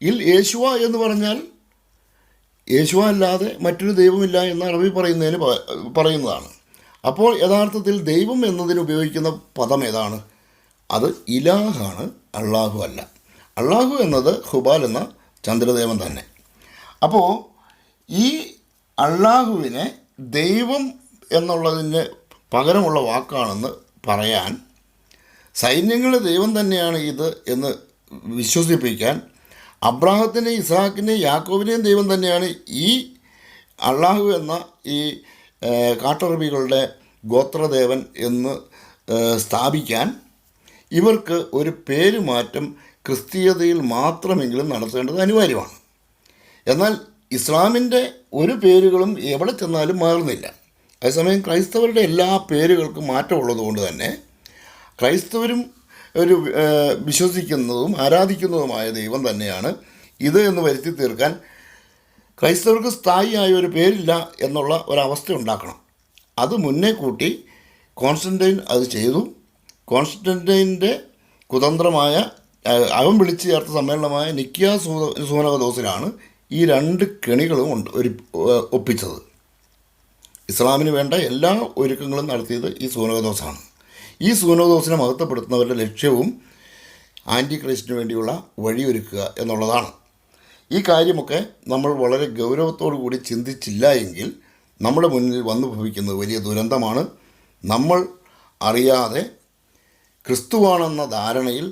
A: യേശുവ എന്ന് പറഞ്ഞാൽ യേശുവ അല്ലാതെ മറ്റൊരു ദൈവമില്ല എന്ന് അറബി പറയുന്നതാണ്. അപ്പോൾ യഥാർത്ഥത്തിൽ ദൈവം എന്നതിന് ഉപയോഗിക്കുന്ന പദം ഏതാണ്? അത് ഇലാഹാണ്, അള്ളാഹു അല്ല. അള്ളാഹു എന്നത് ഹുബാൽ എന്ന ചന്ദ്രദേവൻ തന്നെ. അപ്പോൾ ഈ അള്ളാഹുവിനെ ദൈവം എന്നുള്ളതിന് പകരമുള്ള വാക്കാണെന്ന് പറയാൻ, സൈന്യങ്ങളുടെ ദൈവം തന്നെയാണ് ഇത് എന്ന് വിശ്വസിപ്പിക്കാൻ, അബ്രാഹത്തിൻ്റെയും ഇസ്ഹാക്കിൻ്റെയും യാക്കോബിൻ്റെയും ദൈവം തന്നെയാണ് ഈ അള്ളാഹു എന്ന ഈ കാട്ടറബികളുടെ ഗോത്രദേവൻ എന്ന് സ്ഥാപിക്കാൻ ഇവർക്ക് ഒരു പേരുമാറ്റം ക്രിസ്തീയതയിൽ മാത്രമെങ്കിലും നടത്തേണ്ടത് അനിവാര്യമാണ്. എന്നാൽ ഇസ്ലാമിൻ്റെ ഒരു പേരുകളും എവിടെ ചെന്നാലും മാറുന്നില്ല. അതേസമയം ക്രൈസ്തവരുടെ എല്ലാ പേരുകൾക്കും മാറ്റമുള്ളതുകൊണ്ട് തന്നെ ക്രൈസ്തവരും ഒരു വിശ്വസിക്കുന്നതും ആരാധിക്കുന്നതുമായ ദൈവം തന്നെയാണ് ഇത് എന്ന് വരുത്തി തീർക്കാൻ ക്രൈസ്തവർക്ക് സ്ഥായിയായ ഒരു പേരില്ല എന്നുള്ള ഒരവസ്ഥ ഉണ്ടാക്കണം. അത് മുന്നേ കൂട്ടി കോൺസ്റ്റന്റൈൻ അത് ചെയ്തു. കോൺസ്റ്റന്റൈൻ്റെ കുതന്ത്രമായ അവൻ വിളിച്ചു ചേർത്ത സമ്മേളനമായ നിക്കിയ സൂനകദോസിലാണ് ഈ രണ്ട് കെണികളും ഒപ്പിച്ചത്. ഇസ്ലാമിന് വേണ്ട എല്ലാ ഒരുക്കങ്ങളും നടത്തിയത് ഈ സൂനകദോസാണ്. ഈ സൂനകദോസിനെ മഹത്വപ്പെടുത്തുന്നവരുടെ ലക്ഷ്യവും ആൻറ്റി ക്രൈസ്റ്റിന് വേണ്ടിയുള്ള വഴിയൊരുക്കുക എന്നുള്ളതാണ്. ഈ കാര്യമൊക്കെ നമ്മൾ വളരെ ഗൗരവത്തോടു കൂടി ചിന്തിച്ചില്ല എങ്കിൽ നമ്മുടെ മുന്നിൽ വന്നു ഭവിക്കുന്നത് വലിയ ദുരന്തമാണ്. നമ്മൾ അറിയാതെ ക്രിസ്തുവാണെന്ന ധാരണയിൽ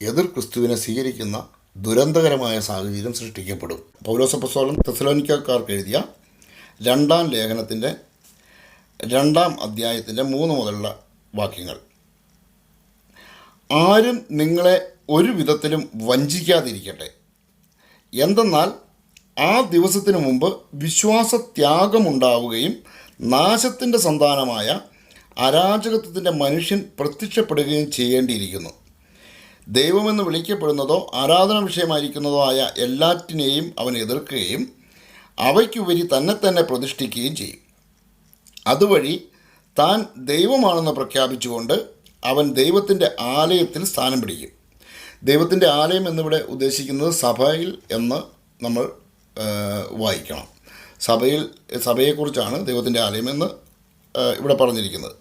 A: എതിർ ക്രിസ്തുവിനെ സ്വീകരിക്കുന്ന ദുരന്തകരമായ സാഹചര്യം സൃഷ്ടിക്കപ്പെടും. പൗലോസപ്പോസ്തലൻ തെസ്സലോനിക്കക്കാർക്ക് എഴുതിയ 2-ാം ലേഖനത്തിൻ്റെ 2-ാം അധ്യായത്തിൻ്റെ 3 മുതലുള്ള വാക്യങ്ങൾ. ആരും നിങ്ങളെ ഒരു വിധത്തിലും വഞ്ചിക്കാതിരിക്കട്ടെ. എന്തെന്നാൽ ആ ദിവസത്തിനു മുമ്പ് വിശ്വാസത്യാഗമുണ്ടാവുകയും നാശത്തിൻ്റെ സന്താനമായ അരാജകത്വത്തിൻ്റെ മനുഷ്യൻ പ്രത്യക്ഷപ്പെടുകയും ചെയ്യേണ്ടിയിരിക്കുന്നു. ദൈവമെന്ന് വിളിക്കപ്പെടുന്നതോ ആരാധന വിഷയമായിരിക്കുന്നതോ ആയ എല്ലാറ്റിനെയും അവൻ എതിർക്കുകയും അവയ്ക്കുപരി തന്നെ പ്രതിഷ്ഠിക്കുകയും ചെയ്യും. അതുവഴി താൻ ദൈവമാണെന്ന് പ്രഖ്യാപിച്ചുകൊണ്ട് അവൻ ദൈവത്തിൻ്റെ ആലയത്തിൽ സ്ഥാനം പിടിക്കും. ദൈവത്തിൻ്റെ ആലയം എന്നിവിടെ ഉദ്ദേശിക്കുന്നത് സഭയിൽ എന്ന് നമ്മൾ വായിക്കണം. സഭയെക്കുറിച്ചാണ് ദൈവത്തിൻ്റെ ആലയം എന്ന് ഇവിടെ പറഞ്ഞിരിക്കുന്നത്.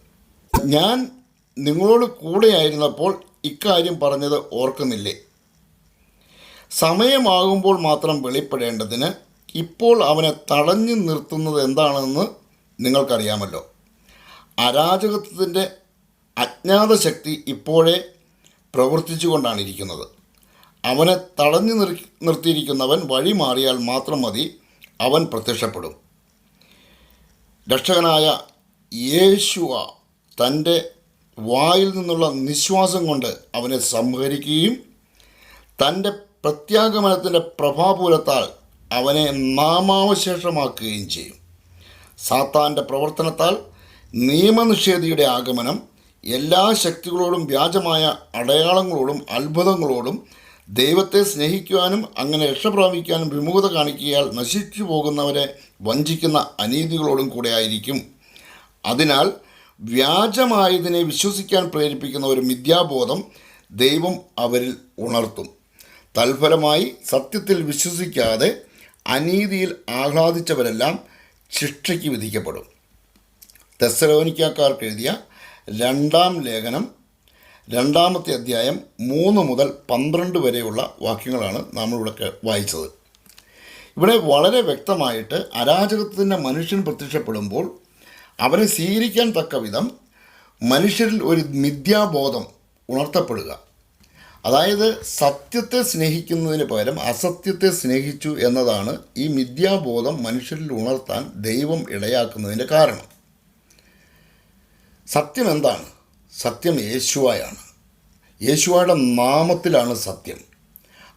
A: ഞാൻ നിങ്ങളോട് കൂടെയായിരുന്നപ്പോൾ ഇക്കാര്യം പറഞ്ഞത് ഓർക്കുന്നില്ലേ? സമയമാകുമ്പോൾ മാത്രം വെളിപ്പെടേണ്ടതിന് ഇപ്പോൾ അവനെ തടഞ്ഞു നിർത്തുന്നത് എന്താണെന്ന് നിങ്ങൾക്കറിയാമല്ലോ. അരാജകത്വത്തിൻ്റെ അജ്ഞാത ശക്തി ഇപ്പോഴേ പ്രവർത്തിച്ചു കൊണ്ടാണ് ഇരിക്കുന്നത്. അവനെ തടഞ്ഞു നിർത്തിയിരിക്കുന്നവൻ വഴി മാറിയാൽ മാത്രം മതി, അവൻ പ്രത്യക്ഷപ്പെടും. രക്ഷകനായ യേശുവ തൻ്റെ വായിൽ നിന്നുള്ള നിശ്വാസം കൊണ്ട് അവനെ സംഹരിക്കുകയും തൻ്റെ പ്രത്യാഗമനത്തിൻ്റെ പ്രഭാപൂരത്താൽ അവനെ നാമാവശേഷമാക്കുകയും ചെയ്യും. സാത്താൻ്റെ പ്രവർത്തനത്താൽ നിയമനിഷേധിയുടെ ആഗമനം എല്ലാ ശക്തികളോടും വ്യാജമായ അടയാളങ്ങളോടും അത്ഭുതങ്ങളോടും ദൈവത്തെ സ്നേഹിക്കുവാനും അങ്ങനെ രക്ഷപ്രാപിക്കാനും വിമുഖത കാണിക്കിയാൽ നശിച്ചു പോകുന്നവരെ വഞ്ചിക്കുന്ന അനീതികളോടും കൂടെ ആയിരിക്കും. അതിനാൽ വ്യാജമായതിനെ വിശ്വസിക്കാൻ പ്രേരിപ്പിക്കുന്ന ഒരു മിഥ്യാബോധം ദൈവം അവരിൽ ഉണർത്തും. തൽഫലമായി സത്യത്തിൽ വിശ്വസിക്കാതെ അനീതിയിൽ ആഹ്ലാദിച്ചവരെല്ലാം ശിക്ഷയ്ക്ക് വിധിക്കപ്പെടും. തെസ്സലോനിക്കക്കാർക്ക് എഴുതിയ 2-ാം ലേഖനം 2-ാമത്തെ അധ്യായം 3 മുതൽ 12 വരെയുള്ള വാക്യങ്ങളാണ് നാം ഇവിടെ വായിച്ചത്. ഇവിടെ വളരെ വ്യക്തമായിട്ട് അരാജകത്വത്തിൻ്റെ മനുഷ്യൻ പ്രത്യക്ഷപ്പെടുമ്പോൾ അവനെ സ്വീകരിക്കാൻ തക്ക വിധം മനുഷ്യരിൽ ഒരു മിഥ്യാബോധം ഉണർത്തപ്പെടുക. അതായത് സത്യത്തെ സ്നേഹിക്കുന്നതിന് പകരം അസത്യത്തെ സ്നേഹിച്ചു എന്നതാണ് ഈ മിഥ്യാബോധം മനുഷ്യരിൽ ഉണർത്താൻ ദൈവം ഇടയാക്കുന്നതിൻ്റെ കാരണം. സത്യം എന്താണ്? സത്യം യേശുവായാണ്. യേശുവയുടെ നാമത്തിലാണ് സത്യം.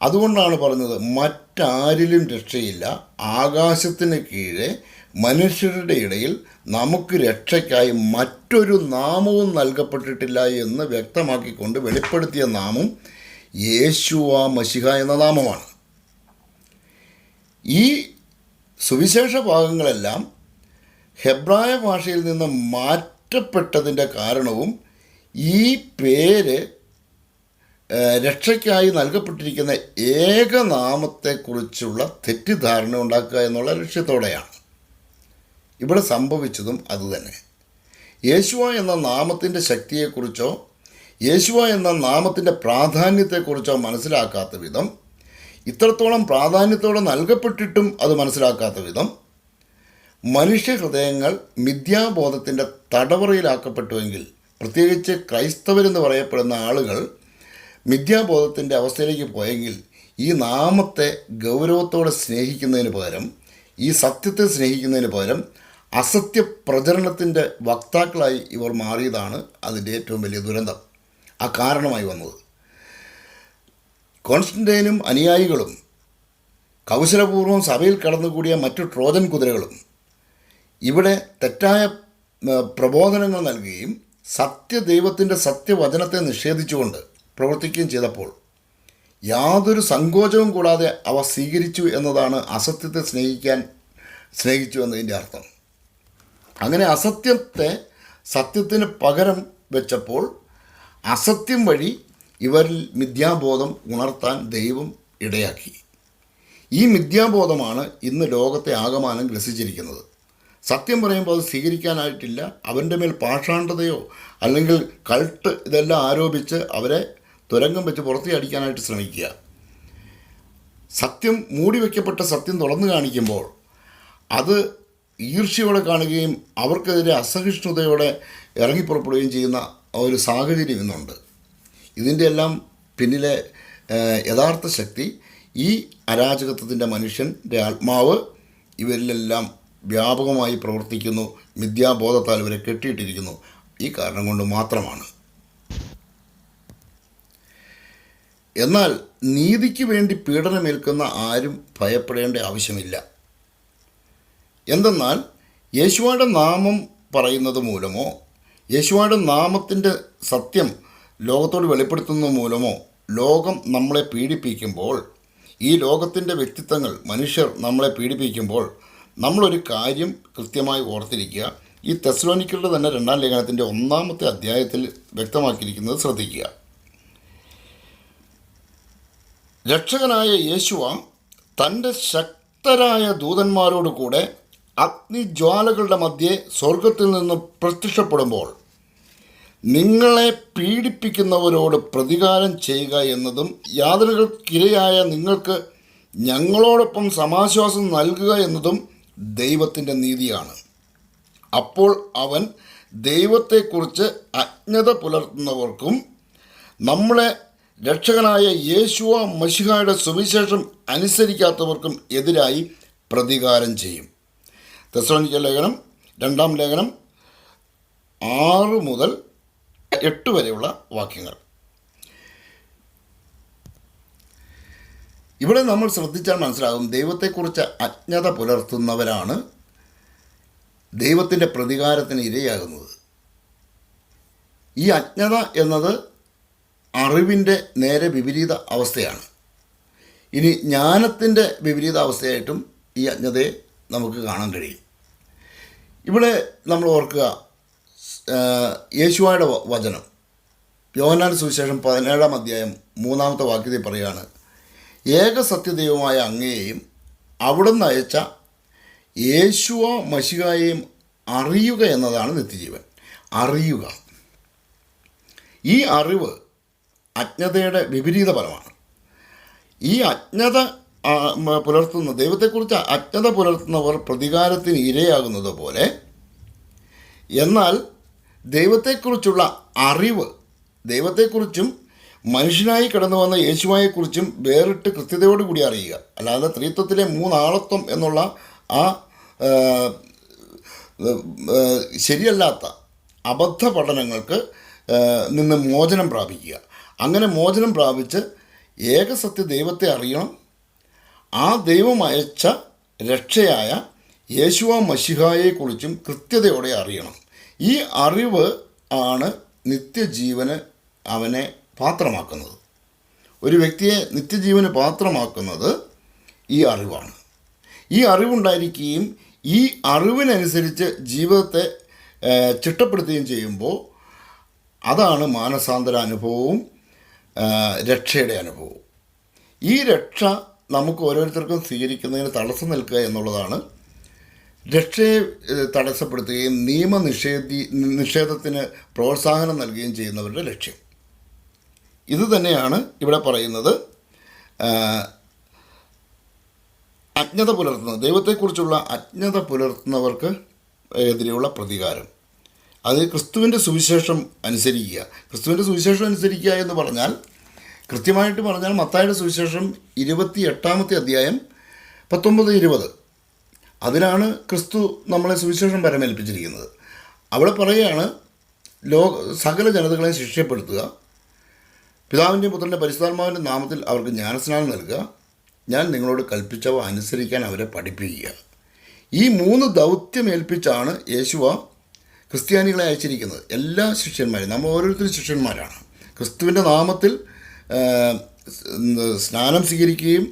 A: അതുകൊണ്ടാണ് പറഞ്ഞത്, മറ്റാരിലും രക്ഷയില്ല, ആകാശത്തിന് കീഴെ മനുഷ്യരുടെ ഇടയിൽ നമുക്ക് രക്ഷയ്ക്കായി മറ്റൊരു നാമവും നൽകപ്പെട്ടിട്ടില്ല എന്ന് വ്യക്തമാക്കിക്കൊണ്ട് വെളിപ്പെടുത്തിയ നാമം യേശുവ മശിഹ എന്ന നാമമാണ്. ഈ സുവിശേഷ ഭാഗങ്ങളെല്ലാം ഹെബ്രായ ഭാഷയിൽ നിന്ന് മാറ്റപ്പെട്ടതിൻ്റെ കാരണവും ഈ പേര് രക്ഷയ്ക്കായി നൽകപ്പെട്ടിരിക്കുന്ന ഏകനാമത്തെക്കുറിച്ചുള്ള തെറ്റിദ്ധാരണ ഉണ്ടാക്കുക എന്നുള്ള ലക്ഷ്യത്തോടെയാണ്. ഇവിടെ സംഭവിച്ചതും അതുതന്നെ. യേശുവ എന്ന നാമത്തിൻ്റെ ശക്തിയെക്കുറിച്ചോ യേശുവ എന്ന നാമത്തിൻ്റെ പ്രാധാന്യത്തെക്കുറിച്ചോ മനസ്സിലാക്കാത്ത വിധം, ഇത്രത്തോളം പ്രാധാന്യത്തോടെ നൽകപ്പെട്ടിട്ടും അത് മനസ്സിലാക്കാത്ത വിധം മനുഷ്യഹൃദയങ്ങൾ മിഥ്യാബോധത്തിൻ്റെ തടവറയിലാക്കപ്പെട്ടുവെങ്കിൽ, പ്രത്യേകിച്ച് ക്രൈസ്തവരെന്ന് പറയപ്പെടുന്ന ആളുകൾ മിഥ്യാബോധത്തിൻ്റെ അവസ്ഥയിലേക്ക് പോയെങ്കിൽ, ഈ നാമത്തെ ഗൗരവത്തോടെ സ്നേഹിക്കുന്നതിന് പകരം, ഈ സത്യത്തെ സ്നേഹിക്കുന്നതിന് പകരം അസത്യ പ്രചരണത്തിൻ്റെ വക്താക്കളായി ഇവർ മാറിയതാണ് അതിൻ്റെ ഏറ്റവും വലിയ ദുരന്തം, ആ കാരണമായി വന്നത്. കോൺസ്റ്റന്റൈനും അനുയായികളും കൗശലപൂർവ്വം സഭയിൽ കടന്നുകൂടിയ മറ്റു ട്രോജൻ കുതിരകളും ഇവിടെ തെറ്റായ പ്രബോധനങ്ങൾ നൽകുകയും സത്യദൈവത്തിൻ്റെ സത്യവചനത്തെ നിഷേധിച്ചുകൊണ്ട് പ്രവർത്തിക്കുകയും ചെയ്തപ്പോൾ യാതൊരു സങ്കോചവും കൂടാതെ അവ സ്വീകരിച്ചു എന്നതാണ് അസത്യത്തെ സ്നേഹിച്ചു എന്നതിൻ്റെ അർത്ഥം. അങ്ങനെ അസത്യത്തെ സത്യത്തിന് പകരം വെച്ചപ്പോൾ അസത്യം വഴി ഇവരിൽ മിഥ്യാബോധം ഉണർത്താൻ ദൈവം ഇടയാക്കി. ഈ മിഥ്യാബോധമാണ് ഇന്ന് ലോകത്തെ ആകമാനം ഗ്രസിച്ചിരിക്കുന്നത്. സത്യം പറയുമ്പോൾ അത് സ്വീകരിക്കാനായിട്ടില്ല, അവൻ്റെ മേൽ പാഷാണ്ഡതയോ അല്ലെങ്കിൽ കൾട്ട് ഇതെല്ലാം ആരോപിച്ച് അവരെ തുരങ്കം വെച്ച് പുറത്തിയടിക്കാനായിട്ട് ശ്രമിക്കുക. സത്യം മൂടിവെക്കപ്പെട്ട സത്യം തുറന്നു കാണിക്കുമ്പോൾ അത് ഈർഷ്യയോടെ കാണുകയും അവർക്കെതിരെ അസഹിഷ്ണുതയോടെ ഇറങ്ങിപ്പുറപ്പെടുകയും ചെയ്യുന്ന ഒരു സാഹചര്യം ഇന്നുണ്ട്. ഇതിൻ്റെ എല്ലാം പിന്നിലെ യഥാർത്ഥ ശക്തി ഈ അരാജകത്വത്തിൻ്റെ മനുഷ്യൻ്റെ ആത്മാവ് ഇവരിലെല്ലാം വ്യാപകമായി പ്രവർത്തിക്കുന്നു, മിഥ്യാബോധത്താൽ ഇവരെ കെട്ടിയിട്ടിരിക്കുന്നു. ഈ കാരണം കൊണ്ട് മാത്രമാണ്. എന്നാൽ നീതിക്ക് വേണ്ടി പീഡനമേൽക്കുന്ന ആരും ഭയപ്പെടേണ്ട ആവശ്യമില്ല. എന്തെന്നാൽ യേശുവയുടെ നാമം പറയുന്നത് മൂലമോ യേശുവയുടെ നാമത്തിൻ്റെ സത്യം ലോകത്തോട് വെളിപ്പെടുത്തുന്നത് മൂലമോ ലോകം നമ്മളെ പീഡിപ്പിക്കുമ്പോൾ, ഈ ലോകത്തിൻ്റെ വ്യക്തിത്വങ്ങൾ മനുഷ്യർ നമ്മളെ പീഡിപ്പിക്കുമ്പോൾ നമ്മളൊരു കാര്യം കൃത്യമായി ഓർത്തിരിക്കുക, ഈ തെസ്സലോനിക്കരുടെ തന്നെ 2-ാം ലേഖനത്തിൻ്റെ 1-ാമത്തെ അധ്യായത്തിൽ വ്യക്തമാക്കിയിരിക്കുന്നത് ശ്രദ്ധിക്കുക. രക്ഷകനായ യേശുവ തൻ്റെ ശക്തരായ ദൂതന്മാരോട് കൂടെ അഗ്നിജ്വാലകളുടെ മധ്യേ സ്വർഗത്തിൽ നിന്ന് പ്രത്യക്ഷപ്പെടുമ്പോൾ നിങ്ങളെ പീഡിപ്പിക്കുന്നവരോട് പ്രതികാരം ചെയ്യുക എന്നതും യാതനകൾക്കിരയായ നിങ്ങൾക്ക് ഞങ്ങളോടൊപ്പം സമാശ്വാസം നൽകുക എന്നതും ദൈവത്തിൻ്റെ നീതിയാണ്. അപ്പോൾ അവൻ ദൈവത്തെക്കുറിച്ച് അജ്ഞത പുലർത്തുന്നവർക്കും നമ്മളെ രക്ഷകനായ യേശുവ മശിഹായുടെ സുവിശേഷം അനുസരിക്കാത്തവർക്കും എതിരായി പ്രതികാരം ചെയ്യും. തെസ്സലോനിക്ക ലേഖനം 2-ാം ലേഖനം 6 മുതൽ 8 വരെയുള്ള വാക്യങ്ങൾ. ഇവിടെ നമ്മൾ ശ്രദ്ധിച്ചാൽ മനസ്സിലാകും, ദൈവത്തെക്കുറിച്ച് അജ്ഞത പുലർത്തുന്നവരാണ് ദൈവത്തിൻ്റെ പ്രതികാരത്തിന് ഇരയാകുന്നത്. ഈ അജ്ഞത എന്നത് അറിവിൻ്റെ നേരെ വിപരീത അവസ്ഥയാണ്. ഇനി ജ്ഞാനത്തിൻ്റെ വിപരീത അവസ്ഥയായിട്ടും ഈ അജ്ഞതയെ നമുക്ക് കാണാൻ കഴിയും. ഇവിടെ നമ്മൾ ഓർക്കുക, യേശുവയുടെ വചനം യോഹന്നാൻ സുവിശേഷം 17-ാം അധ്യായം 3-ാമത്തെ വാക്യത്തിൽ പറയുകയാണ്, ഏക സത്യദൈവമായ അങ്ങയെയും അവിടുന്ന് അയച്ച യേശുവ മശിഹായെയും അറിയുക എന്നതാണ് നിത്യജീവൻ. അറിയുക. ഈ അറിവ് അജ്ഞതയുടെ വിപരീത ഫലമാണ്. ഈ അജ്ഞത പുലർത്തുന്ന ദൈവത്തെക്കുറിച്ച് അജ്ഞത പുലർത്തുന്നവർ പ്രതികാരത്തിന് ഇരയാകുന്നത് പോലെ, എന്നാൽ ദൈവത്തെക്കുറിച്ചുള്ള അറിവ്, ദൈവത്തെക്കുറിച്ചും മനുഷ്യനായി കടന്നു വന്ന യേശുവായെക്കുറിച്ചും വേറിട്ട് കൃത്യതയോടുകൂടി അറിയുക, അല്ലാതെ ത്രിത്വത്തിലെ 3 ആളത്വം എന്നുള്ള ആ ശരിയല്ലാത്ത അബദ്ധ പഠനങ്ങൾക്ക് നിന്ന് മോചനം പ്രാപിക്കുക. അങ്ങനെ മോചനം പ്രാപിച്ച് ഏകസത്യ ദൈവത്തെ അറിയണം. ആ ദൈവം അയച്ച രക്ഷയായ യേശുവ മശിഹായെക്കുറിച്ചും കൃത്യതയോടെ അറിയണം. ഈ അറിവ് ആണ് നിത്യജീവന് അവനെ പാത്രമാക്കുന്നത്. ഒരു വ്യക്തിയെ നിത്യജീവന് പാത്രമാക്കുന്നത് ഈ അറിവാണ്. ഈ അറിവുണ്ടായിരിക്കുകയും ഈ അറിവിനനുസരിച്ച് ജീവിതത്തെ ചിട്ടപ്പെടുത്തുകയും ചെയ്യുമ്പോൾ അതാണ് മാനസാന്തര അനുഭവവും രക്ഷയുടെ അനുഭവവും. ഈ രക്ഷ നമുക്ക് ഓരോരുത്തർക്കും സ്വീകരിക്കുന്നതിന് തടസ്സം നിൽക്കുക എന്നുള്ളതാണ് രക്ഷയെ തടസ്സപ്പെടുത്തുകയും നിഷേധത്തിന് പ്രോത്സാഹനം നൽകുകയും ചെയ്യുന്നവരുടെ ലക്ഷ്യം. ഇത് തന്നെയാണ് ഇവിടെ പറയുന്നത്, അജ്ഞത പുലർത്തുന്നത്, ദൈവത്തെക്കുറിച്ചുള്ള അജ്ഞത പുലർത്തുന്നവർക്ക് എതിരെയുള്ള പ്രതികാരം. അത് ക്രിസ്തുവിൻ്റെ സുവിശേഷം അനുസരിക്കുക. ക്രിസ്തുവിൻ്റെ സുവിശേഷം അനുസരിക്കുക എന്ന് പറഞ്ഞാൽ, കൃത്യമായിട്ട് പറഞ്ഞാൽ മത്തായിയുടെ സുവിശേഷം 28-ാമത്തെ അധ്യായം 19-20, അതിലാണ് ക്രിസ്തു നമ്മളെ സുവിശേഷം പരമേൽപ്പിച്ചിരിക്കുന്നത്. അവിടെ പറയുകയാണ്, സകല ജനതകളെയും ശിക്ഷപ്പെടുത്തുക, പിതാവിൻ്റെയും പുത്രൻ്റെ പരിശുദ്ധാത്മാവിൻ്റെ നാമത്തിൽ അവർക്ക് ജ്ഞാനസ്നാനം നൽകുക, ഞാൻ നിങ്ങളോട് കൽപ്പിച്ചവ അനുസരിക്കാൻ അവരെ പഠിപ്പിക്കുക. ഈ 3 ദൗത്യമേൽപ്പിച്ചാണ് യേശുവ ക്രിസ്ത്യാനികളെ അയച്ചിരിക്കുന്നത്. എല്ലാ ശിഷ്യന്മാരും, നമ്മൾ ഓരോരുത്തരും ശിഷ്യന്മാരാണ്. ക്രിസ്തുവിൻ്റെ നാമത്തിൽ സ്നാനം സ്വീകരിക്കുകയും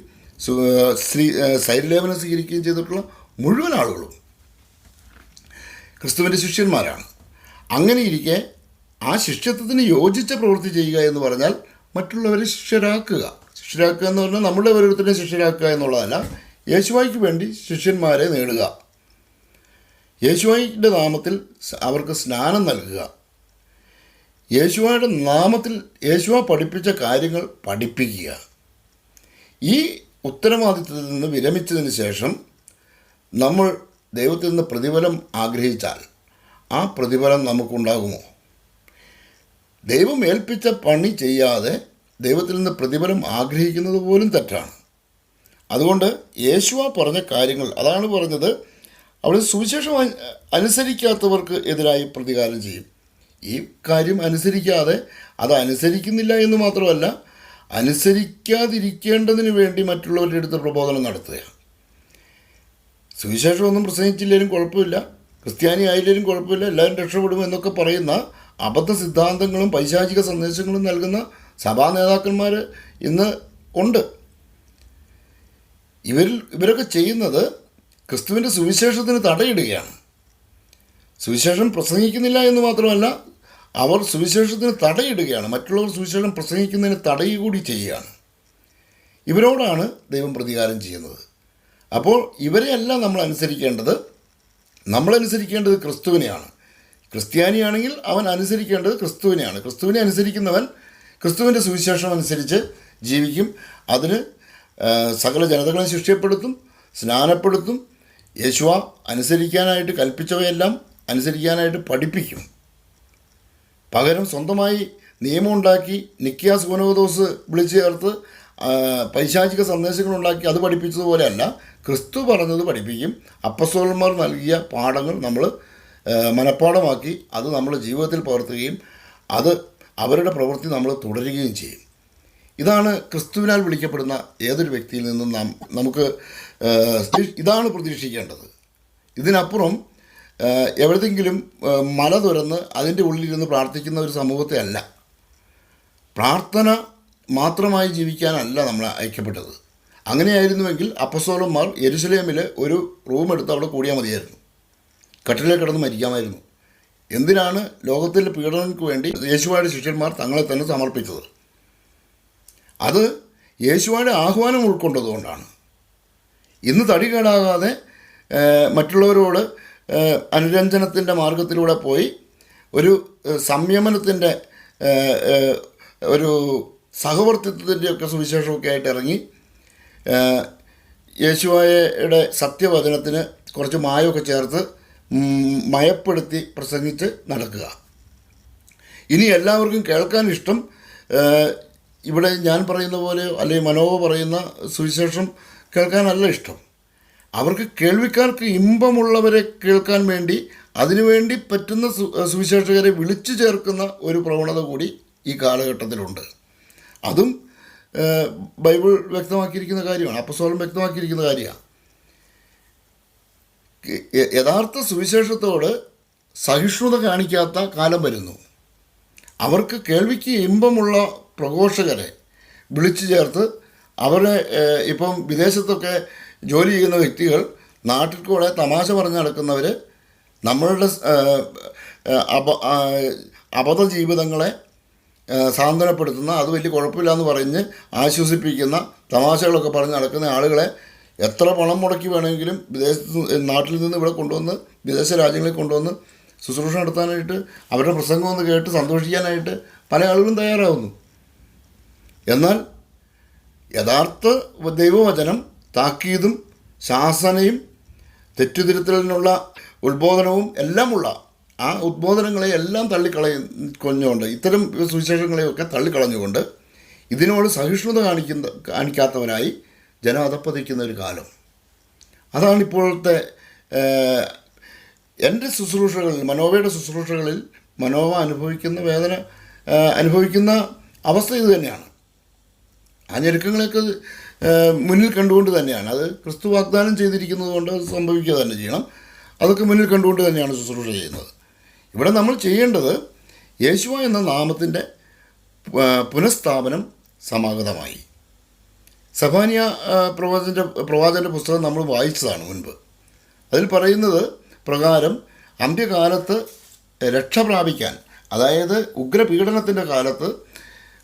A: ശരീരലേപനം സ്വീകരിക്കുകയും ചെയ്തിട്ടുള്ള മുഴുവൻ ആളുകളും ക്രിസ്തുവിൻ്റെ ശിഷ്യന്മാരാണ്. അങ്ങനെ ഇരിക്കെ ആ ശിഷ്യത്വത്തിന് യോജിച്ച പ്രവൃത്തി ചെയ്യുക എന്ന് പറഞ്ഞാൽ മറ്റുള്ളവരെ ശിഷ്യരാക്കുക എന്ന് പറഞ്ഞാൽ നമ്മുടെ ഓരോരുത്തരെ ശിഷ്യരാക്കുക എന്നുള്ളതല്ല, യേശുവായ്ക്ക് വേണ്ടി ശിഷ്യന്മാരെ നേടുക, യേശുവായുടെ നാമത്തിൽ അവർക്ക് സ്നാനം നൽകുക, യേശുവയുടെ നാമത്തിൽ യേശുവ പഠിപ്പിച്ച കാര്യങ്ങൾ പഠിപ്പിക്കുക. ഈ ഉത്തരവാദിത്വത്തിൽ നിന്ന് വിരമിച്ചതിന് ശേഷം നമ്മൾ ദൈവത്തിൽ നിന്ന് പ്രതിഫലം ആഗ്രഹിച്ചാൽ ആ പ്രതിഫലം നമുക്കുണ്ടാകുമോ? ദൈവം ഏൽപ്പിച്ച പണി ചെയ്യാതെ ദൈവത്തിൽ നിന്ന് പ്രതിഫലം ആഗ്രഹിക്കുന്നത് പോലും തെറ്റാണ്. അതുകൊണ്ട് യേശുവ പറഞ്ഞ കാര്യങ്ങൾ, അതാണ് പറഞ്ഞത്, അവിടെ സുവിശേഷം അനുസരിക്കാത്തവർക്ക് എതിരായി പ്രതികാരം ചെയ്യും. ഈ കാര്യം അനുസരിക്കാതെ, അത് അനുസരിക്കുന്നില്ല എന്ന് മാത്രമല്ല, അനുസരിക്കാതിരിക്കേണ്ടതിന് വേണ്ടി മറ്റുള്ളവരുടെ അടുത്ത് പ്രബോധനം നടത്തുകയാണ്. സുവിശേഷമൊന്നും പ്രസംഗിച്ചില്ലെങ്കിലും കുഴപ്പമില്ല, ക്രിസ്ത്യാനി ആയില്ലെങ്കിലും കുഴപ്പമില്ല, എല്ലാവരും രക്ഷപ്പെടും എന്നൊക്കെ പറയുന്ന അബദ്ധ സിദ്ധാന്തങ്ങളും പൈശാചിക സന്ദേശങ്ങളും നൽകുന്ന സഭാ നേതാക്കന്മാർ ഇന്ന് ഉണ്ട്. ഇവരൊക്കെ ചെയ്യുന്നത് ക്രിസ്തുവിൻ്റെ സുവിശേഷത്തിന് തടയിടുകയാണ്. സുവിശേഷം പ്രസംഗിക്കുന്നില്ല എന്ന് മാത്രമല്ല, അവർ സുവിശേഷത്തിന് തടയിടുകയാണ്. മറ്റുള്ളവർ സുവിശേഷം പ്രസംഗിക്കുന്നതിന് തടയുകൂടി ചെയ്യുകയാണ്. ഇവരോടാണ് ദൈവം പ്രതികാരം ചെയ്യുന്നത്. അപ്പോൾ ഇവരെയല്ല നമ്മൾ അനുസരിക്കേണ്ടത്. നമ്മളനുസരിക്കേണ്ടത് ക്രിസ്തുവിനെയാണ്. ക്രിസ്ത്യാനിയാണെങ്കിൽ അവൻ അനുസരിക്കേണ്ടത് ക്രിസ്തുവിനെയാണ്. ക്രിസ്തുവിനെ അനുസരിക്കുന്നവൻ ക്രിസ്തുവിൻ്റെ സുവിശേഷം അനുസരിച്ച് ജീവിക്കും. അതിന് സകല ജനതകളെ ശിക്ഷപ്പെടുത്തും, സ്നാനപ്പെടുത്തും. യേശുവ അനുസരിക്കാനായിട്ട് കൽപ്പിച്ചവയെല്ലാം അനുസരിക്കാനായിട്ട് പഠിപ്പിക്കും. പകരം സ്വന്തമായി നിയമമുണ്ടാക്കി നിക്കിയ സൂനോദോസ് വിളിച്ചു ചേർത്ത് പൈശാചിക സന്ദേശങ്ങളുണ്ടാക്കി അത് പഠിപ്പിച്ചതുപോലെയല്ല, ക്രിസ്തു പറഞ്ഞത് പഠിപ്പിക്കും. അപ്പസ്തോലന്മാർ നൽകിയ പാഠങ്ങൾ നമ്മൾ മനഃപ്പാഠമാക്കി അത് നമ്മൾ ജീവിതത്തിൽ പകർത്തുകയും അത് അവരുടെ പ്രവൃത്തി നമ്മൾ തുടരുകയും ചെയ്യും. ഇതാണ് ക്രിസ്തുവിനാൽ വിളിക്കപ്പെടുന്ന ഏതൊരു വ്യക്തിയിൽ നിന്നും നമുക്ക് ഇതാണ് പ്രതീക്ഷിക്കേണ്ടത്. ഇതിനപ്പുറം എവിടെയെങ്കിലും മല തുറന്ന് അതിൻ്റെ ഉള്ളിലിരുന്ന് പ്രാർത്ഥിക്കുന്ന ഒരു സമൂഹത്തെ അല്ല. പ്രാർത്ഥന മാത്രമായി ജീവിക്കാനല്ല നമ്മൾ അയക്കപ്പെട്ടത്. അങ്ങനെയായിരുന്നുവെങ്കിൽ അപ്പസ്തോലന്മാർ യെരുശലേമിൽ ഒരു റൂം എടുത്ത് അവിടെ കൂടിയാൽ മതിയായിരുന്നു. കട്ടിലേ കിടന്ന് മരിക്കാമായിരുന്നു. എന്തിനാണ് ലോകത്തിൻ്റെ പീഡനങ്ങൾക്ക് വേണ്ടി യേശുവായുടെ ശിഷ്യന്മാർ തങ്ങളെ തന്നെ സമർപ്പിച്ചത്? അത് യേശുവായുടെ ആഹ്വാനം ഉൾക്കൊണ്ടതുകൊണ്ടാണ്. ഇന്ന് തടി കേടാകാതെ മറ്റുള്ളവരോട് അനുരഞ്ജനത്തിൻ്റെ മാർഗത്തിലൂടെ പോയി ഒരു സംയമനത്തിൻ്റെ ഒരു സഹവർത്തിത്വത്തിൻ്റെയൊക്കെ സുവിശേഷമൊക്കെ ആയിട്ട് ഇറങ്ങി യേശുവായുടെ സത്യവചനത്തിന് കുറച്ച് മായമൊക്കെ ചേർത്ത് മയപ്പെടുത്തി പ്രസംഗിച്ച് നടക്കുക. ഇനി എല്ലാവർക്കും കേൾക്കാൻ ഇഷ്ടം ഇവിടെ ഞാൻ പറയുന്ന പോലെ അല്ലെങ്കിൽ മനോവ പറയുന്ന സുവിശേഷം കേൾക്കാനല്ല ഇഷ്ടം. അവർക്ക് കേൾവിക്കാർക്ക് ഇമ്പമുള്ളവരെ കേൾക്കാൻ വേണ്ടി അതിനുവേണ്ടി പറ്റുന്ന സുവിശേഷകരെ വിളിച്ചു ചേർക്കുന്ന ഒരു പ്രവണത കൂടി ഈ കാലഘട്ടത്തിലുണ്ട്. അതും ബൈബിൾ വ്യക്തമാക്കിയിരിക്കുന്ന കാര്യമാണ്, അപ്പസ്തോലൻ വ്യക്തമാക്കിയിരിക്കുന്ന കാര്യമാണ്. യഥാർത്ഥ സുവിശേഷത്തോട് സഹിഷ്ണുത കാണിക്കാത്ത കാലം വരുന്നു. അവർക്ക് കേൾവിക്ക് ഇമ്പമുള്ള പ്രഘോഷകരെ വിളിച്ചു ചേർത്ത് അവരെ ഇപ്പം വിദേശത്തൊക്കെ ജോലി ചെയ്യുന്ന വ്യക്തികൾ നാട്ടിൽ കൂടെ തമാശ പറഞ്ഞ് നടക്കുന്നവർ നമ്മളുടെ അബദ്ധ ജീവിതങ്ങളെ സാന്ത്വനപ്പെടുത്തുന്ന, അത് വലിയ കുഴപ്പമില്ലയെന്ന് പറഞ്ഞ് ആശ്വസിപ്പിക്കുന്ന തമാശകളൊക്കെ പറഞ്ഞ് നടക്കുന്ന ആളുകളെ എത്ര പണം മുടക്കി വേണമെങ്കിലും നാട്ടിൽ നിന്ന് ഇവിടെ കൊണ്ടുവന്ന് വിദേശ രാജ്യങ്ങളിൽ കൊണ്ടുവന്ന് ശുശ്രൂഷ നടത്താനായിട്ട് അവരുടെ പ്രസംഗം ഒന്ന് കേട്ട് സന്തോഷിക്കാനായിട്ട് പല ആളുകളും തയ്യാറാവുന്നു. എന്നാൽ യഥാർത്ഥ ദൈവവചനം താക്കീതും ശാസനയും തെറ്റുതിരുത്തലിനുള്ള ഉത്ബോധനവും എല്ലാമുള്ള ആ ഉദ്ബോധനങ്ങളെ എല്ലാം തള്ളിക്കളഞ്ഞുകൊണ്ട്, ഇത്തരം സുവിശേഷങ്ങളെയൊക്കെ തള്ളിക്കളഞ്ഞുകൊണ്ട് ഇതിനോട് സഹിഷ്ണുത കാണിക്കാത്തവരായി ജനം അധപ്പതിക്കുന്ന ഒരു കാലം. അതാണിപ്പോഴത്തെ എൻ്റെ ശുശ്രൂഷകളിൽ, മനോവയുടെ ശുശ്രൂഷകളിൽ മനോവ അനുഭവിക്കുന്ന വേദന, അനുഭവിക്കുന്ന അവസ്ഥ ഇത് തന്നെയാണ്. ആ ഞെരുക്കങ്ങളൊക്കെ മുന്നിൽ കണ്ടുകൊണ്ട് തന്നെയാണ്, അത് ക്രിസ്തു വാഗ്ദാനം ചെയ്തിരിക്കുന്നത് കൊണ്ട് അത് സംഭവിക്കുക തന്നെ ചെയ്യണം. അതൊക്കെ മുന്നിൽ കണ്ടുകൊണ്ട് തന്നെയാണ് ശുശ്രൂഷ ചെയ്യുന്നത്. ഇവിടെ നമ്മൾ ചെയ്യേണ്ടത് യേശുവ എന്ന നാമത്തിൻ്റെ പുനഃസ്ഥാപനം സമാഗതമായി. സഫാനിയ പ്രവാചകൻ്റെ പുസ്തകം നമ്മൾ വായിച്ചതാണ് മുൻപ്. അതിൽ പറയുന്നത് പ്രകാരം അന്ത്യകാലത്ത് രക്ഷ പ്രാപിക്കാൻ, അതായത് ഉഗ്രപീഡനത്തിൻ്റെ കാലത്ത്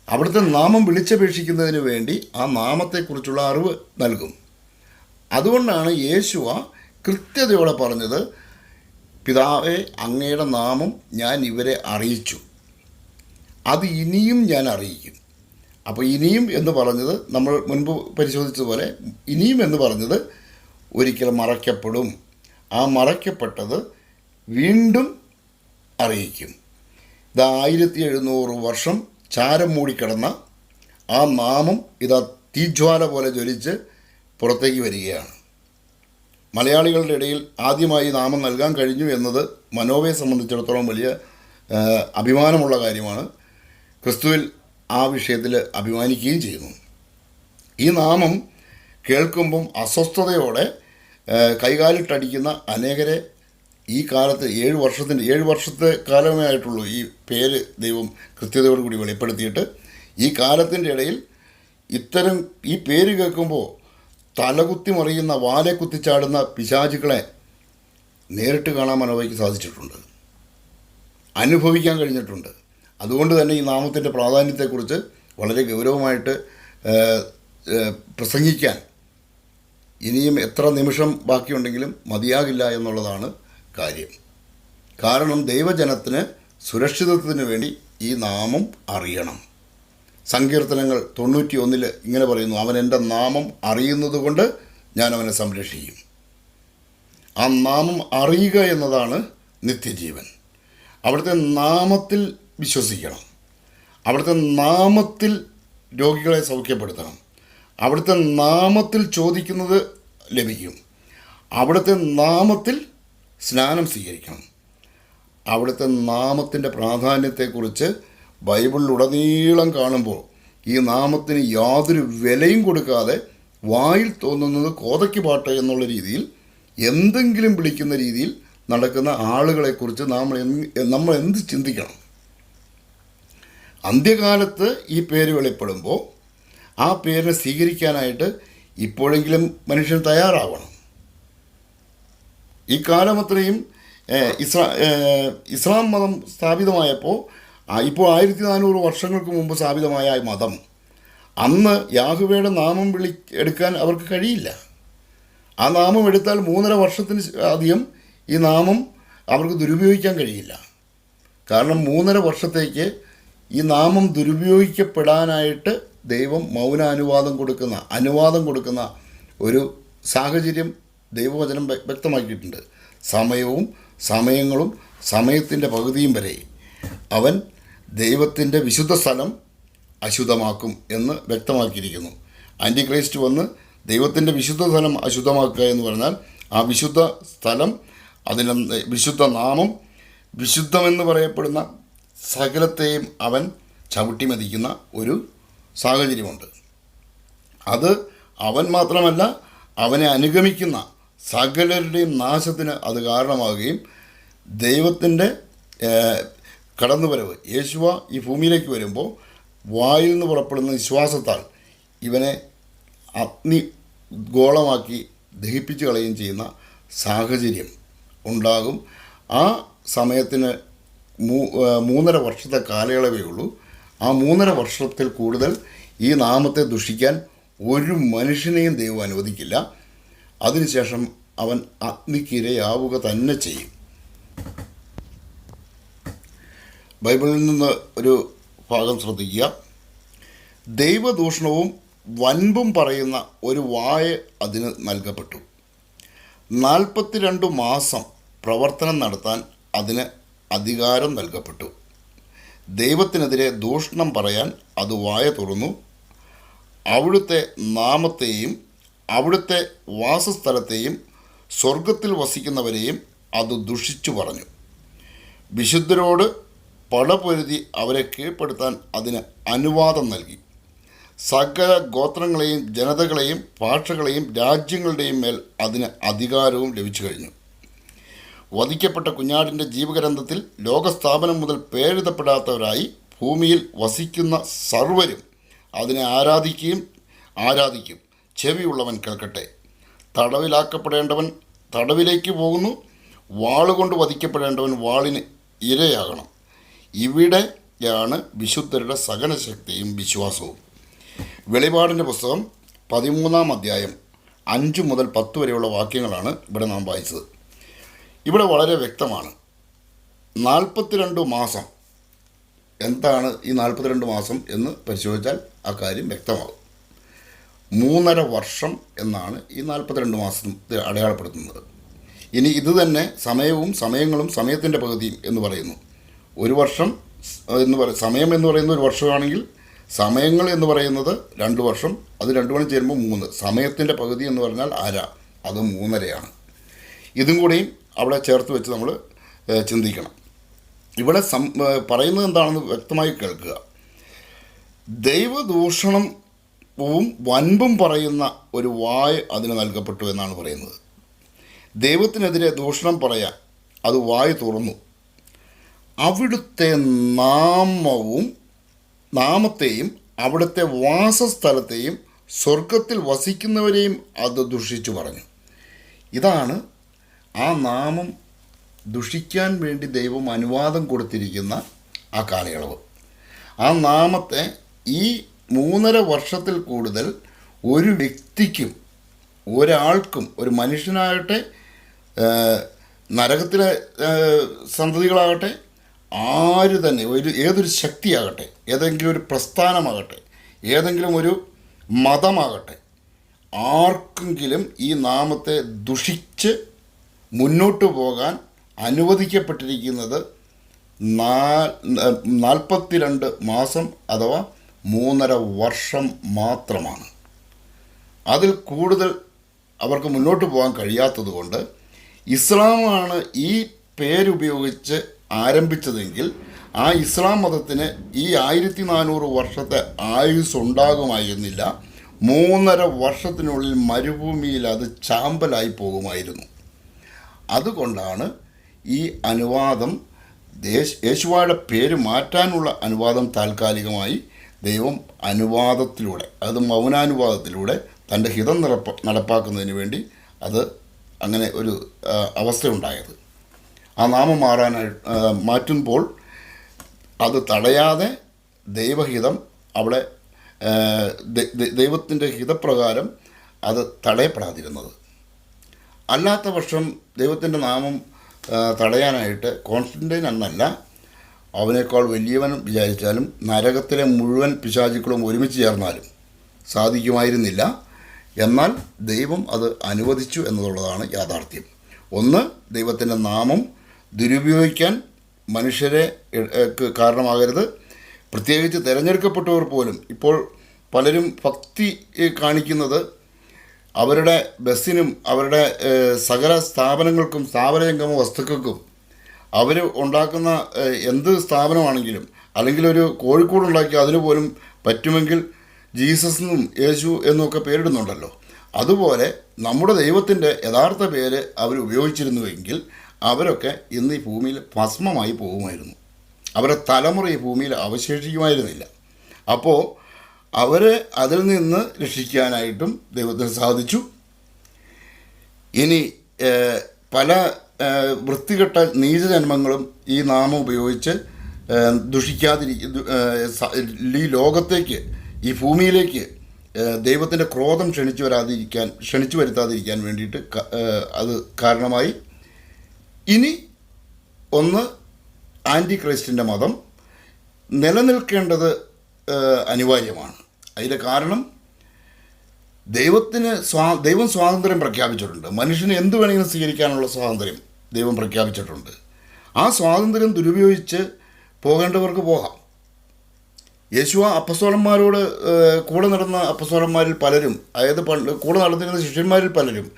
A: അവിടുത്തെ നാമം വിളിച്ചപേക്ഷിക്കുന്നതിന് വേണ്ടി ആ നാമത്തെക്കുറിച്ചുള്ള അറിവ് നൽകും. അതുകൊണ്ടാണ് യേശുവ കൃത്യതയോടെ പറഞ്ഞത്, പിതാവേ അങ്ങയുടെ നാമം ഞാൻ ഇവരെ അറിയിച്ചു, അത് ഇനിയും ഞാൻ അറിയിക്കും. അപ്പോൾ ഇനിയും എന്ന് പറഞ്ഞത് നമ്മൾ മുൻപ് പരിശോധിച്ചതുപോലെ ഇനിയും എന്ന് പറഞ്ഞത് ഒരിക്കൽ മറയ്ക്കപ്പെടും. ആ മറയ്ക്കപ്പെട്ടത് വീണ്ടും അറിയിക്കും. ഇത് 1700 വർഷം ചാരം മൂടിക്കിടന്ന ആ നാമം ഇതാ തീജ്വാല പോലെ ജ്വലിച്ച് പുറത്തേക്ക് വരികയാണ്. മലയാളികളുടെ ഇടയിൽ ആദ്യമായി നാമം നൽകാൻ കഴിഞ്ഞു എന്നത് മനോവയെ സംബന്ധിച്ചിടത്തോളം വലിയ അഭിമാനമുള്ള കാര്യമാണ്. ക്രിസ്തുവിൽ ആ വിഷയത്തിൽ അഭിമാനിക്കുകയും ചെയ്യുന്നു. ഈ നാമം കേൾക്കുമ്പം അസ്വസ്ഥതയോടെ കൈകാലിട്ടടിക്കുന്ന അനേകരെ ഈ കാലത്ത് 7 വർഷത്തെ കാലമേ ആയിട്ടുള്ളൂ ഈ പേര് ദൈവം കൃത്യതയോടുകൂടി വെളിപ്പെടുത്തിയിട്ട്. ഈ കാലത്തിൻ്റെ ഇടയിൽ ഈ പേര് കേൾക്കുമ്പോൾ തലകുത്തി മറിയുന്ന, വാലെ കുത്തിച്ചാടുന്ന പിശാചുക്കളെ നേരിട്ട് കാണാൻ മനോവയ്ക്ക് സാധിച്ചിട്ടുണ്ട്, അനുഭവിക്കാൻ കഴിഞ്ഞിട്ടുണ്ട്. അതുകൊണ്ട് തന്നെ ഈ നാമത്തിൻ്റെ പ്രാധാന്യത്തെക്കുറിച്ച് വളരെ ഗൗരവമായിട്ട് പ്രസംഗിക്കാൻ ഇനിയും എത്ര നിമിഷം ബാക്കിയുണ്ടെങ്കിലും മതിയാകില്ല എന്നുള്ളതാണ് കാര്യം. കാരണം ദൈവജനത്തിന് സുരക്ഷിതത്വത്തിന് വേണ്ടി ഈ നാമം അറിയണം. സങ്കീർത്തനങ്ങൾ 91 ഇങ്ങനെ പറയുന്നു, അവൻ എൻ്റെ നാമം അറിയുന്നത് കൊണ്ട് ഞാൻ അവനെ സംരക്ഷിക്കും. ആ നാമം അറിയുക എന്നതാണ് നിത്യജീവൻ. അവിടുത്തെ നാമത്തിൽ വിശ്വസിക്കണം, അവിടുത്തെ നാമത്തിൽ രോഗികളെ സൗഖ്യപ്പെടുത്തണം, അവിടുത്തെ നാമത്തിൽ ചോദിക്കുന്നത് ലഭിക്കും, അവിടുത്തെ നാമത്തിൽ സ്നാനം സ്വീകരിക്കണം. അവിടുത്തെ നാമത്തിൻ്റെ പ്രാധാന്യത്തെക്കുറിച്ച് ബൈബിളിലുടനീളം കാണുമ്പോൾ ഈ നാമത്തിന് യാതൊരു വിലയും കൊടുക്കാതെ വായിൽ തോന്നുന്നത് കോതയ്ക്ക് പാട്ട് എന്നുള്ള രീതിയിൽ എന്തെങ്കിലും വിളിക്കുന്ന രീതിയിൽ നടക്കുന്ന ആളുകളെക്കുറിച്ച് നമ്മൾ എന്ത് ചിന്തിക്കണം? അന്ത്യകാലത്ത് ഈ പേര് വെളിപ്പെടുമ്പോൾ ആ പേരിനെ സ്വീകരിക്കാനായിട്ട് ഇപ്പോഴെങ്കിലും മനുഷ്യൻ തയ്യാറാവണം. ഈ കാലമത്രയും ഇസ്ലാം മതം സ്ഥാപിതമായപ്പോൾ, ഇപ്പോൾ 1400 വർഷങ്ങൾക്ക് മുമ്പ് സ്ഥാപിതമായ മതം, അന്ന് യാഹ്വയുടെ നാമം എടുക്കാൻ അവർക്ക് കഴിയില്ല. ആ നാമം എടുത്താൽ 3.5 വർഷത്തിന് അധികം ഈ നാമം അവർക്ക് ദുരുപയോഗിക്കാൻ കഴിയില്ല. കാരണം 3.5 വർഷത്തേക്ക് ഈ നാമം ദുരുപയോഗിക്കപ്പെടാനായിട്ട് ദൈവം അനുവാദം കൊടുക്കുന്ന ഒരു സാഹചര്യം ദൈവവചനം വ്യക്തമാക്കിയിട്ടുണ്ട്. സമയങ്ങളും സമയത്തിൻ്റെ പകുതിയും വരെ അവൻ ദൈവത്തിൻ്റെ വിശുദ്ധ സ്ഥലം അശുദ്ധമാക്കും എന്ന് വ്യക്തമാക്കിയിരിക്കുന്നു. ആൻറ്റിക്രൈസ്റ്റ് വന്ന് ദൈവത്തിൻ്റെ വിശുദ്ധ സ്ഥലം അശുദ്ധമാക്കുക എന്ന് പറഞ്ഞാൽ ആ വിശുദ്ധ സ്ഥലം, അതിന് വിശുദ്ധ നാമം, വിശുദ്ധമെന്ന് പറയപ്പെടുന്ന സകലത്തെയും അവൻ ചവിട്ടി മതിക്കുന്ന ഒരു സാഹചര്യമുണ്ട്. അത് അവൻ മാത്രമല്ല, അവനെ അനുഗമിക്കുന്ന സകലരുടെയും നാശത്തിന് അത് കാരണമാവുകയും ദൈവത്തിൻ്റെ കടന്നുവരവ്, യേശുവ ഈ ഭൂമിയിലേക്ക് വരുമ്പോൾ വായിൽ നിന്ന് പുറപ്പെടുന്ന വിശ്വാസത്താൽ ഇവനെ അഗ്നി ഗോളമാക്കി ദഹിപ്പിച്ച് കളയുകയും ചെയ്യുന്ന സാഹചര്യം ഉണ്ടാകും. ആ സമയത്തിന് 3.5 വർഷത്തെ കാലയളവേ ഉള്ളൂ. ആ 3.5 വർഷത്തിൽ കൂടുതൽ ഈ നാമത്തെ ദുഷിക്കാൻ ഒരു മനുഷ്യനെയും ദൈവം അനുവദിക്കില്ല. അതിനുശേഷം അവൻ അഗ്നിക്കിരയാവുക തന്നെ ചെയ്യും. ബൈബിളിൽ നിന്ന് ഒരു ഭാഗം ശ്രദ്ധിക്കുക. ദൈവദൂഷണവും വൻപും പറയുന്ന ഒരു വായ അതിന് നൽകപ്പെട്ടു. 42 മാസം പ്രവർത്തനം നടത്താൻ അതിന് അധികാരം നൽകപ്പെട്ടു. ദൈവത്തിനെതിരെ ദൂഷണം പറയാൻ അത് വായ തുറന്നു. അവിടുത്തെ നാമത്തെയും അവിടുത്തെ വാസസ്ഥലത്തെയും സ്വർഗത്തിൽ വസിക്കുന്നവരെയും അത് ദുഷിച്ചു പറഞ്ഞു. വിശുദ്ധരോട് പടപൊരുതി അവരെ കീഴ്പ്പെടുത്താൻ അതിന് അനുവാദം നൽകി. സകല ഗോത്രങ്ങളെയും ജനതകളെയും ഭാഷകളെയും രാജ്യങ്ങളുടെയും മേൽ അതിന് അധികാരവും ലഭിച്ചു കഴിഞ്ഞു. വധിക്കപ്പെട്ട കുഞ്ഞാടിൻ്റെ ജീവഗ്രന്ഥത്തിൽ ലോകസ്ഥാപനം മുതൽ പേരെഴുതപ്പെടാത്തവരായി ഭൂമിയിൽ വസിക്കുന്ന സർവരും അതിനെ ആരാധിക്കും. ചെവിയുള്ളവൻ കേൾക്കട്ടെ. തടവിലാക്കപ്പെടേണ്ടവൻ തടവിലേക്ക് പോകുന്നു, വാളുകൊണ്ട് വധിക്കപ്പെടേണ്ടവൻ വാളിന് ഇരയാകണം. ഇവിടെയാണ് വിശുദ്ധരുടെ സകല ശക്തിയും വിശ്വാസവും. വെളിപാടിൻ്റെ പുസ്തകം 13-ാം അധ്യായം 5 മുതൽ 10 വരെയുള്ള വാക്യങ്ങളാണ് ഇവിടെ നാം വായിച്ചത്. ഇവിടെ വളരെ വ്യക്തമാണ്. 42 മാസം എന്താണ് ഈ 42 മാസം എന്ന് പരിശോധിച്ചാൽ ആ കാര്യം വ്യക്തമാകും. 3.5 വർഷം എന്നാണ് ഈ 42 മാസത്തെ അടയാളപ്പെടുത്തുന്നത്. ഇനി ഇത് തന്നെ സമയങ്ങളും സമയത്തിൻ്റെ പകുതിയും എന്ന് പറയുന്നു. ഒരു വർഷം സമയം എന്ന് പറയുന്നത് ഒരു വർഷമാണെങ്കിൽ സമയങ്ങൾ എന്ന് പറയുന്നത് 2 വർഷം, അത് 2 മണി ചേരുമ്പോൾ 3. സമയത്തിൻ്റെ പകുതി എന്ന് പറഞ്ഞാൽ അത് 3.5 ഇതും കൂടിയും അവിടെ ചേർത്ത് വെച്ച് നമ്മൾ ചിന്തിക്കണം. ഇവിടെ പറയുന്നത് എന്താണെന്ന് വ്യക്തമായി കേൾക്കുക. ദൈവദൂഷണവും വൻപും പറയുന്ന ഒരു വായ അതിന് നൽകപ്പെട്ടു എന്നാണ് പറയുന്നത്. ദൈവത്തിനെതിരെ ദൂഷണം പറയാൻ അത് വായ തുറന്നു. അവിടുത്തെ നാമത്തെയും അവിടുത്തെ വാസസ്ഥലത്തെയും സ്വർഗത്തിൽ വസിക്കുന്നവരെയും അത് ദുഷിച്ചു പറഞ്ഞു. ഇതാണ് ആ നാമം ദുഷിക്കാൻ വേണ്ടി ദൈവം അനുവാദം കൊടുത്തിരിക്കുന്ന ആ കാലയളവ്. ആ നാമത്തെ ഈ 3.5 വർഷത്തിൽ കൂടുതൽ ഒരു വ്യക്തിക്കും, ഒരാൾക്കും, ഒരു മനുഷ്യനാകട്ടെ, നരകത്തിലെ സന്തതികളാകട്ടെ, ആര് തന്നെ, ഏതൊരു ശക്തിയാകട്ടെ, ഏതെങ്കിലും ഒരു പ്രസ്ഥാനമാകട്ടെ, ഏതെങ്കിലും ഒരു മതമാകട്ടെ, ആർക്കെങ്കിലും ഈ നാമത്തെ ദുഷിച്ച് മുന്നോട്ട് പോകാൻ അനുവദിക്കപ്പെട്ടിരിക്കുന്നത് 42 മാസം അഥവാ 3.5 വർഷം മാത്രമാണ്. അതിൽ കൂടുതൽ അവർക്ക് മുന്നോട്ട് പോകാൻ കഴിയാത്തത് കൊണ്ട് ഇസ്ലാമാണ് ഈ പേരുപയോഗിച്ച് ആരംഭിച്ചതെങ്കിൽ ആ ഇസ്ലാം മതത്തിന് ഈ 1400 വർഷത്തെ ആയുസ് ഉണ്ടാകുമായിരുന്നില്ല. 3.5 വർഷത്തിനുള്ളിൽ മരുഭൂമിയിൽ അത് ചാമ്പലായി പോകുമായിരുന്നു. അതുകൊണ്ടാണ് ഈ അനുവാദം, യേശുവയുടെ പേര് മാറ്റാനുള്ള അനുവാദം താൽക്കാലികമായി ദൈവം അനുവാദത്തിലൂടെ, അത് മൗനാനുവാദത്തിലൂടെ തൻ്റെ ഹിതം നടപ്പാക്കുന്നതിന് വേണ്ടി അത് അങ്ങനെ ഒരു അവസ്ഥയുണ്ടായത്. ആ നാമം മാറ്റുമ്പോൾ അത് തടയാതെ ദൈവഹിതം അവിടെ, ദൈവത്തിൻ്റെ ഹിതപ്രകാരം അത് തടയപ്പെടാതിരുന്നത്. അല്ലാത്ത പക്ഷം ദൈവത്തിൻ്റെ നാമം തടയാനായിട്ട് കോൺസ്റ്റന്റൈൻ എന്നല്ല, അവനേക്കാൾ വലിയവൻ വിചാരിച്ചാലും നരകത്തിലെ മുഴുവൻ പിശാചുക്കളും ഒരുമിച്ച് ചേർന്നാലും സാധിക്കുമായിരുന്നില്ല. എന്നാൽ ദൈവം അത് അനുവദിച്ചു എന്നുള്ളതാണ് യാഥാർത്ഥ്യം. ഒന്ന്, ദൈവത്തിൻ്റെ നാമം ദുരുപയോഗിക്കാൻ മനുഷ്യരെ കാരണമാകരുത്. പ്രത്യേകിച്ച് തിരഞ്ഞെടുക്കപ്പെട്ടവർ പോലും ഇപ്പോൾ പലരും ഭക്തി കാണിക്കുന്നത് അവരുടെ ബസ്സിനും അവരുടെ സകല സ്ഥാപനങ്ങൾക്കും, സ്ഥാപനജംഗമ വസ്തുക്കൾക്കും, അവർ ഉണ്ടാക്കുന്ന എന്ത് സ്ഥാപനമാണെങ്കിലും, അല്ലെങ്കിൽ ഒരു കോഴിക്കോടുണ്ടാക്കി അതിന് പോലും പറ്റുമെങ്കിൽ ജീസസ് എന്നും യേശു എന്നൊക്കെ പേരിടുന്നുണ്ടല്ലോ. അതുപോലെ നമ്മുടെ ദൈവത്തിൻ്റെ യഥാർത്ഥ പേര് അവർ ഉപയോഗിച്ചിരുന്നുവെങ്കിൽ അവരൊക്കെ ഇന്ന് ഈ ഭൂമിയിൽ ഭസ്മമായി പോകുമായിരുന്നു. അവരുടെ തലമുറ ഈ ഭൂമിയിൽ അവശേഷിക്കുമായിരുന്നില്ല. അപ്പോൾ അവരെ അതിൽ നിന്ന് രക്ഷിക്കാനായിട്ടും ദൈവത്തിന് സാധിച്ചു. ഇനി പല വൃത്തികെട്ട നീചജന്മങ്ങളും ഈ നാമം ഉപയോഗിച്ച് ഈ ലോകത്തേക്ക്, ഈ ഭൂമിയിലേക്ക് ദൈവത്തിൻ്റെ ക്രോധം ക്ഷണിച്ചു വരുത്താതിരിക്കാൻ വേണ്ടിയിട്ട് അത് കാരണമായി. ഇനി ഒന്ന്, ആൻറ്റി ക്രൈസ്റ്റിൻ്റെ മതം നിലനിൽക്കേണ്ടത് അനിവാര്യമാണ്. അതിൻ്റെ കാരണം ദൈവം സ്വാതന്ത്ര്യം പ്രഖ്യാപിച്ചിട്ടുണ്ട്. മനുഷ്യന് എന്ത് വേണമെങ്കിലും സ്വീകരിക്കാനുള്ള സ്വാതന്ത്ര്യം ദൈവം പ്രഖ്യാപിച്ചിട്ടുണ്ട്. ആ സ്വാതന്ത്ര്യം ദുരുപയോഗിച്ച് പോകേണ്ടവർക്ക് പോകാം. യേശുവ അപ്പസ്തോലന്മാരോട് കൂടെ നടന്ന അപ്പസ്തോലന്മാരിൽ പലരും, അതായത് കൂടെ നടന്നിരുന്ന ശിഷ്യന്മാരിൽ പലരും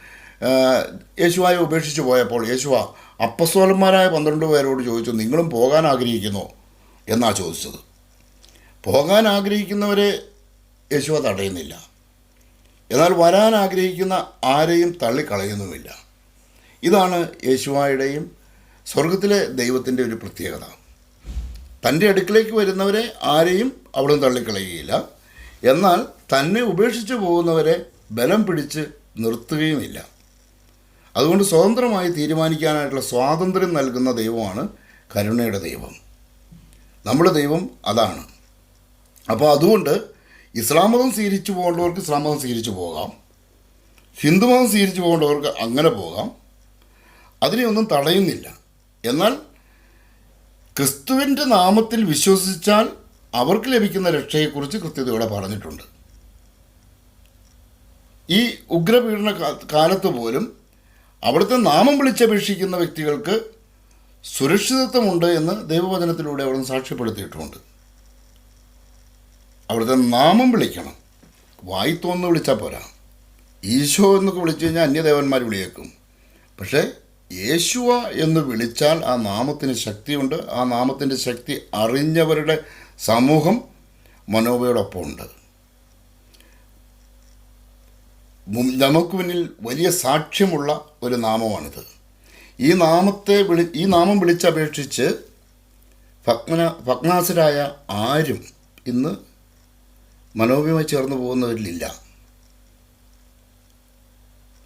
A: യേശുവായെ ഉപേക്ഷിച്ച് പോയപ്പോൾ യേശുവ അപ്പസ്തോലന്മാരായ 12 പേരോട് ചോദിച്ചു, നിങ്ങളും പോകാൻ ആഗ്രഹിക്കുന്നോ എന്നാണ് ചോദിച്ചത്. പോകാൻ ആഗ്രഹിക്കുന്നവരെ യേശുവ തടയുന്നില്ല, എന്നാൽ വരാൻ ആഗ്രഹിക്കുന്ന ആരെയും തള്ളിക്കളയുന്നുമില്ല. ഇതാണ് യേശുവായുടെയും സ്വർഗത്തിലെ ദൈവത്തിൻ്റെ ഒരു പ്രത്യേകത. തൻ്റെ അടുക്കിലേക്ക് വരുന്നവരെ ആരെയും അവിടുന്ന് തള്ളിക്കളയുകയില്ല, എന്നാൽ തന്നെ ഉപേക്ഷിച്ച് പോകുന്നവരെ ബലം പിടിച്ച് നിർത്തുകയുമില്ല. അതുകൊണ്ട് സ്വതന്ത്രമായി തീരുമാനിക്കാനായിട്ടുള്ള സ്വാതന്ത്ര്യം നൽകുന്ന ദൈവമാണ് കരുണയുടെ ദൈവം. നമ്മുടെ ദൈവം അതാണ്. അപ്പോൾ അതുകൊണ്ട് ഇസ്ലാം മതം സ്വീകരിച്ചു പോകേണ്ടവർക്ക് ഇസ്ലാം മതം സ്വീകരിച്ചു പോകാം, ഹിന്ദുമതം സ്വീകരിച്ചു പോകേണ്ടവർക്ക് അങ്ങനെ പോകാം, അതിനെയൊന്നും തടയുന്നില്ല. എന്നാൽ ക്രിസ്തുവിൻ്റെ നാമത്തിൽ വിശ്വസിച്ചാൽ അവർക്ക് ലഭിക്കുന്ന രക്ഷയെക്കുറിച്ച് കൃത്യതയോടെ പറഞ്ഞിട്ടുണ്ട്. ഈ ഉഗ്രപീഡന കാലത്ത് പോലും അവിടുത്തെ നാമം വിളിച്ചപേക്ഷിക്കുന്ന വ്യക്തികൾക്ക് സുരക്ഷിതത്വമുണ്ട് എന്ന് ദൈവവചനത്തിലൂടെ അവിടുന്ന് സാക്ഷ്യപ്പെടുത്തിയിട്ടുമുണ്ട്. അവിടുത്തെ നാമം വിളിക്കണം, വായി തോന്നുന്നു വിളിച്ചാൽ പോരാ. ഈശോ എന്നൊക്കെ വിളിച്ചു കഴിഞ്ഞാൽ അന്യദേവന്മാർ വിളിയേക്കും. പക്ഷേ യേശുവ എന്ന് വിളിച്ചാൽ ആ നാമത്തിന് ശക്തിയുണ്ട്. ആ നാമത്തിൻ്റെ ശക്തി അറിഞ്ഞവരുടെ സമൂഹം മനോവയോടൊപ്പം ഉണ്ട്. നമുക്ക് മുന്നിൽ വലിയ സാക്ഷ്യമുള്ള ഒരു നാമമാണിത്. ഈ നാമം വിളിച്ചപേക്ഷിച്ച് ഭഗ്നാസരായ ആരും ഇന്ന് മനോവയുമായി ചേർന്ന് പോകുന്നവരിലില്ല.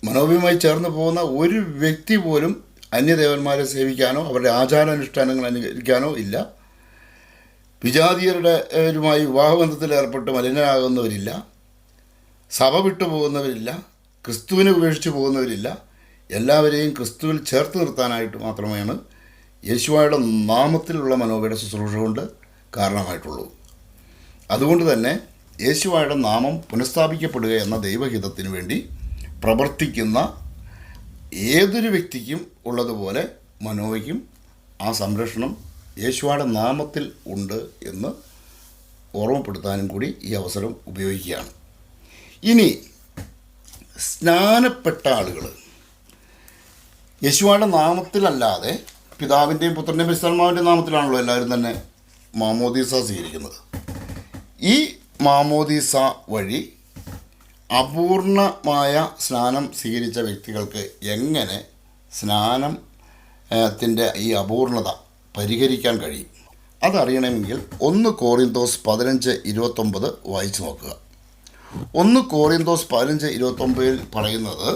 A: മനോബിയുമായി ചേർന്ന് പോകുന്ന ഒരു വ്യക്തി പോലും അന്യദേവന്മാരെ സേവിക്കാനോ അവരുടെ ആചാരാനുഷ്ഠാനങ്ങൾ അനുകരിക്കാനോ ഇല്ല. വിജാതീയരുമായി വിവാഹബന്ധത്തിൽ ഏർപ്പെട്ട് മലിനരാകുന്നവരില്ല. സഭ വിട്ടു പോകുന്നവരില്ല. ക്രിസ്തുവിനെ ഉപേക്ഷിച്ച് പോകുന്നവരില്ല. എല്ലാവരെയും ക്രിസ്തുവിൽ ചേർത്ത് നിർത്താനായിട്ട് മാത്രമാണ് യേശുവയുടെ നാമത്തിലുള്ള മനോബിയുടെ ശുശ്രൂഷ കൊണ്ട് കാരണമായിട്ടുള്ളൂ. അതുകൊണ്ട് തന്നെ യേശുവയുടെ നാമം പുനഃസ്ഥാപിക്കപ്പെടുക എന്ന ദൈവഹിതത്തിന് വേണ്ടി പ്രവർത്തിക്കുന്ന ഏതൊരു വ്യക്തിക്കും ഉള്ളതുപോലെ മനോയ്ക്കും ആ സംരക്ഷണം യേശുവയുടെ നാമത്തിൽ ഉണ്ട് എന്ന് ഓർമ്മപ്പെടുത്താനും കൂടി ഈ അവസരം ഉപയോഗിക്കുകയാണ്. ഇനി സ്നാനപ്പെട്ട ആളുകൾ യേശുവയുടെ നാമത്തിലല്ലാതെ പിതാവിൻ്റെയും പുത്രൻ്റെയും പരിശുദ്ധാത്മാവിൻ്റെ നാമത്തിലാണല്ലോ എല്ലാവരും തന്നെ മാമോദീസ സ്വീകരിക്കുന്നത്. ഈ മാമോദീസ വഴി അപൂർണമായ സ്നാനം സ്വീകരിച്ച വ്യക്തികൾക്ക് എങ്ങനെ സ്നാനത്തിൻ്റെ ഈ അപൂർണത പരിഹരിക്കാൻ കഴിയും? അതറിയണമെങ്കിൽ 1 കോറിന്തോസ് 15:29 വായിച്ചു നോക്കുക. 1 കോറിന്തോസ് 15:29 പറയുന്നത്,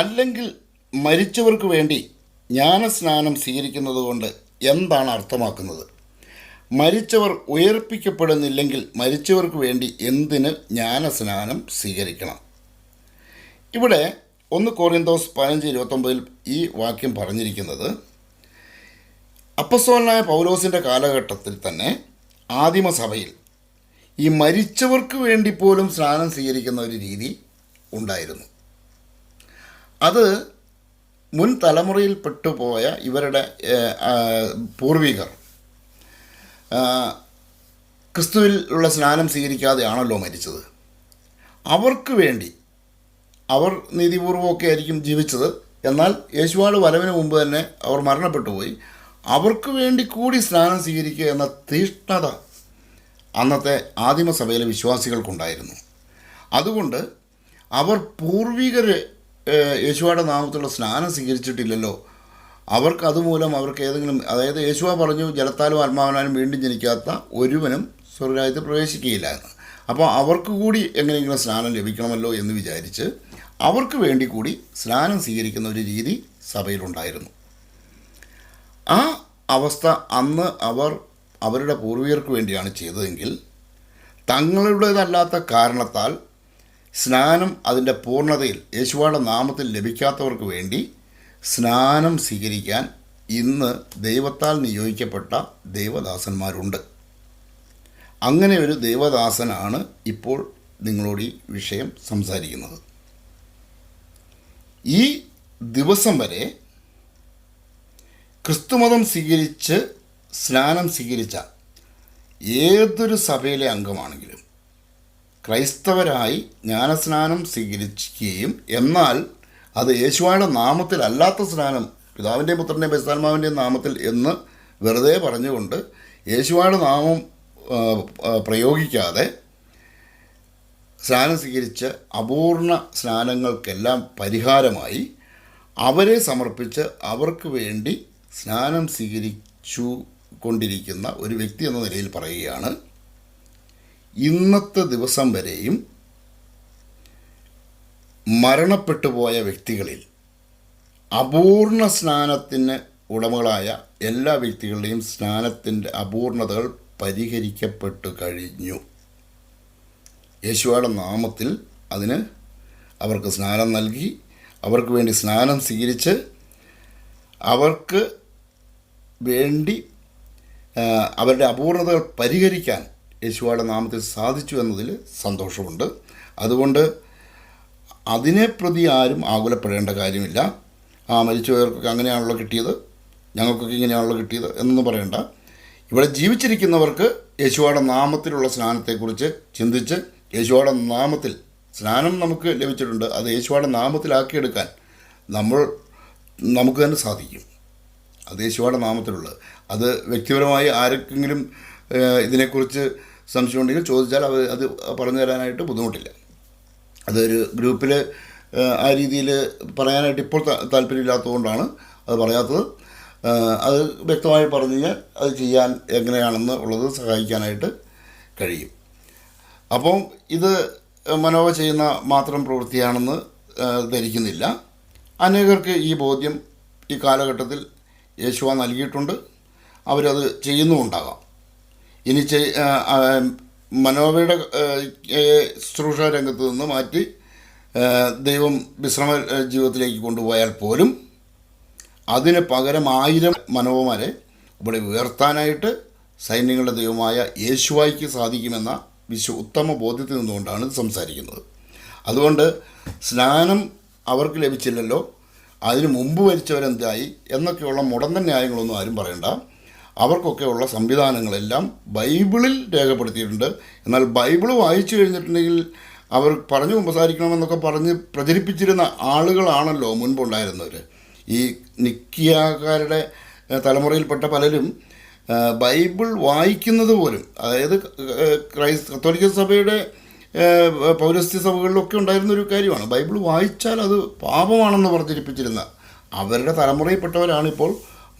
A: അല്ലെങ്കിൽ മരിച്ചവർക്ക് വേണ്ടി ജ്ഞാനസ്നാനം സ്വീകരിക്കുന്നത് കൊണ്ട് എന്താണ് അർത്ഥമാക്കുന്നത്? മരിച്ചവർ ഉയർപ്പിക്കപ്പെടുന്നില്ലെങ്കിൽ മരിച്ചവർക്ക് വേണ്ടി എന്തിന് ജ്ഞാനസ്നാനം സ്വീകരിക്കണം? ഇവിടെ 1 കോറിന്തോസ് 15:29 ഈ വാക്യം പറഞ്ഞിരിക്കുന്നത് അപ്പസ്തോലനായ പൗലോസിൻ്റെ കാലഘട്ടത്തിൽ തന്നെ ആദിമസഭയിൽ ഈ മരിച്ചവർക്ക് വേണ്ടി പോലും സ്നാനം സ്വീകരിക്കുന്ന ഒരു രീതി ഉണ്ടായിരുന്നു. അത് മുൻ തലമുറയിൽ പെട്ടുപോയ ഇവരുടെ പൂർവികർ ക്രിസ്തുവിൽ ഉള്ള സ്നാനം സ്വീകരിക്കാതെയാണല്ലോ മരിച്ചത്. അവർക്ക് വേണ്ടി അവർ നീതിപൂർവമൊക്കെ ആയിരിക്കും ജീവിച്ചത്. എന്നാൽ യേശുവായുടെ വരവിന് മുമ്പ് തന്നെ അവർ മരണപ്പെട്ടു പോയി. അവർക്ക് വേണ്ടി കൂടി സ്നാനം സ്വീകരിക്കുക എന്ന തീഷ്ണത അന്നത്തെ ആദിമസഭയിലെ വിശ്വാസികൾക്കുണ്ടായിരുന്നു. അതുകൊണ്ട് അവർ പൂർവികർ യേശുവയുടെ നാമത്തിലുള്ള സ്നാനം സ്വീകരിച്ചിട്ടില്ലല്ലോ, അവർക്ക് അതുമൂലം അവർക്ക് ഏതെങ്കിലും, അതായത് യേശുവ പറഞ്ഞു ജലത്താലും ആത്മാവിനാലും വീണ്ടും ജനിക്കാത്ത ഒരുവനും സ്വർഗ്ഗരാജ്യത്തിൽ പ്രവേശിക്കുകയില്ല എന്ന്. അപ്പോൾ അവർക്ക് കൂടി എങ്ങനെയെങ്കിലും സ്നാനം ലഭിക്കണമല്ലോ എന്ന് വിചാരിച്ച് അവർക്ക് വേണ്ടി കൂടി സ്നാനം സ്വീകരിക്കുന്ന ഒരു രീതി സഭയിലുണ്ടായിരുന്നു. ആ അവസ്ഥ അന്ന് അവരുടെ പൂർവികർക്ക് വേണ്ടിയാണ് ചെയ്തതെങ്കിൽ തങ്ങളുടേതല്ലാത്ത കാരണത്താൽ സ്നാനം അതിൻ്റെ പൂർണ്ണതയിൽ യേശുവയുടെ നാമത്തിൽ ലഭിക്കാത്തവർക്ക് വേണ്ടി സ്നാനം സ്വീകരിക്കാൻ ഇന്ന് ദൈവത്താൽ നിയോഗിക്കപ്പെട്ട ദൈവദാസന്മാരുണ്ട്. അങ്ങനെ ഒരു ദൈവദാസനാണ് ഇപ്പോൾ നിങ്ങളോട് ഈ വിഷയം സംസാരിക്കുന്നത്. ഈ ദിവസം വരെ ക്രിസ്തുമതം സ്വീകരിച്ച് സ്നാനം സ്വീകരിച്ച ഏതൊരു സഭയിലെ അംഗമാണെങ്കിലും ക്രൈസ്തവരായി ജ്ഞാനസ്നാനം സ്വീകരിക്കുകയും എന്നാൽ അത് യേശുവയുടെ നാമത്തിലല്ലാത്ത സ്നാനം, പിതാവിൻ്റെയും പുത്രൻ്റെയും പരിശുദ്ധാത്മാവിൻ്റെയും നാമത്തിൽ എന്ന് വെറുതെ പറഞ്ഞുകൊണ്ട് യേശുവയുടെ നാമം പ്രയോഗിക്കാതെ സ്നാനം സ്വീകരിച്ച് അപൂർണ സ്നാനങ്ങൾക്കെല്ലാം പരിഹാരമായി അവരെ സമർപ്പിച്ച് അവർക്ക് വേണ്ടി സ്നാനം സ്വീകരിച്ചു കൊണ്ടിരിക്കുന്ന ഒരു വ്യക്തി എന്ന നിലയിൽ പറയുകയാണ്, ഇന്നത്തെ ദിവസം വരെയും മരണപ്പെട്ടു പോയ വ്യക്തികളിൽ അപൂർണ സ്നാനത്തിന് ഉടമകളായ എല്ലാ വ്യക്തികളുടെയും സ്നാനത്തിൻ്റെ അപൂർണതകൾ പരിഹരിക്കപ്പെട്ടു കഴിഞ്ഞു. യേശുവയുടെ നാമത്തിൽ അതിന് അവർക്ക് സ്നാനം നൽകി, അവർക്ക് വേണ്ടി സ്നാനം സ്വീകരിച്ച് അവർക്ക് വേണ്ടി അവരുടെ അപൂർണതകൾ പരിഹരിക്കാൻ യേശുവയുടെ നാമത്തിൽ സാധിച്ചു എന്നതിൽ സന്തോഷമുണ്ട്. അതുകൊണ്ട് അതിനെ പ്രതി ആരും ആകുലപ്പെടേണ്ട കാര്യമില്ല. മരിച്ചുപോയവർക്കൊക്കെ അങ്ങനെയാണല്ലോ കിട്ടിയത്, ഞങ്ങൾക്കൊക്കെ ഇങ്ങനെയാണല്ലോ കിട്ടിയത് എന്നൊന്നും പറയണ്ട. ഇവിടെ ജീവിച്ചിരിക്കുന്നവർക്ക് യേശുവയുടെ നാമത്തിലുള്ള സ്നാനത്തെക്കുറിച്ച് ചിന്തിച്ച് യേശുവയുടെ നാമത്തിൽ സ്നാനം നമുക്ക് ലഭിച്ചിട്ടുണ്ട്, അത് യേശുവയുടെ നാമത്തിലാക്കിയെടുക്കാൻ നമുക്ക് തന്നെ സാധിക്കും. അത് യേശുവയുടെ നാമത്തിലുള്ളത്. അത് വ്യക്തിപരമായി ആർക്കെങ്കിലും ഇതിനെക്കുറിച്ച് സംശയമുണ്ടെങ്കിൽ ചോദിച്ചാൽ അത് പറഞ്ഞു തരാനായിട്ട് ബുദ്ധിമുട്ടില്ല. അതൊരു ഗ്രൂപ്പിൽ ആ രീതിയിൽ പറയാനായിട്ട് ഇപ്പോൾ താല്പര്യമില്ലാത്തതുകൊണ്ടാണ് അത് പറയാത്തത്. അത് വ്യക്തമായി പറഞ്ഞു കഴിഞ്ഞാൽ അത് ചെയ്യാൻ എങ്ങനെയാണെന്ന് ഉള്ളത് സഹായിക്കാനായിട്ട് കഴിയും. അപ്പം ഇത് മനോവ ചെയ്യുന്ന മാത്രം പ്രവൃത്തിയാണെന്ന് ധരിക്കുന്നില്ല. അനേകർക്ക് ഈ ബോധ്യം ഈ കാലഘട്ടത്തിൽ യേശുവ നൽകിയിട്ടുണ്ട്. അവരത് ചെയ്യുന്നുമുണ്ടാകാം. ഇനി മനോവയുടെ ശുശ്രൂഷ രംഗത്ത് നിന്ന് മാറ്റി ദൈവം വിശ്രമ ജീവിതത്തിലേക്ക് കൊണ്ടുപോയാൽ പോലും അതിന് പകരം 1000 മനോവമാരെ ഇവിടെ ഉയർത്താനായിട്ട് സൈന്യങ്ങളുടെ ദൈവമായ യേശുവായ്ക്ക് സാധിക്കുമെന്ന ഉത്തമ ബോധ്യത്തിൽ നിന്നുകൊണ്ടാണ് ഇത് സംസാരിക്കുന്നത്. അതുകൊണ്ട് സ്നാനം അവർക്ക് ലഭിച്ചില്ലല്ലോ, അതിന് മുമ്പ് ഭരിച്ചവരെന്തായി എന്നൊക്കെയുള്ള മുടന്തൻ ന്യായങ്ങളൊന്നും ആരും പറയണ്ട. അവർക്കൊക്കെയുള്ള സംവിധാനങ്ങളെല്ലാം ബൈബിളിൽ രേഖപ്പെടുത്തിയിട്ടുണ്ട്. എന്നാൽ ബൈബിൾ വായിച്ചു കഴിഞ്ഞിട്ടുണ്ടെങ്കിൽ അവർ പറഞ്ഞു സംസാരിക്കണമെന്നൊക്കെ പറഞ്ഞ് പ്രചരിപ്പിച്ചിരുന്ന ആളുകളാണല്ലോ മുൻപുണ്ടായിരുന്നവർ. ഈ നിക്കിയാക്കാരുടെ തലമുറയിൽപ്പെട്ട പലരും ബൈബിൾ വായിക്കുന്നത് പോലും, അതായത് കത്തോലിക്ക സഭയുടെ പൗരസ്ത്യ സഭകളിലൊക്കെ ഉണ്ടായിരുന്നൊരു കാര്യമാണ്. ബൈബിൾ വായിച്ചാൽ അത് പാപമാണെന്ന് പ്രചരിപ്പിച്ചിരുന്ന അവരുടെ തലമുറയിൽപ്പെട്ടവരാണിപ്പോൾ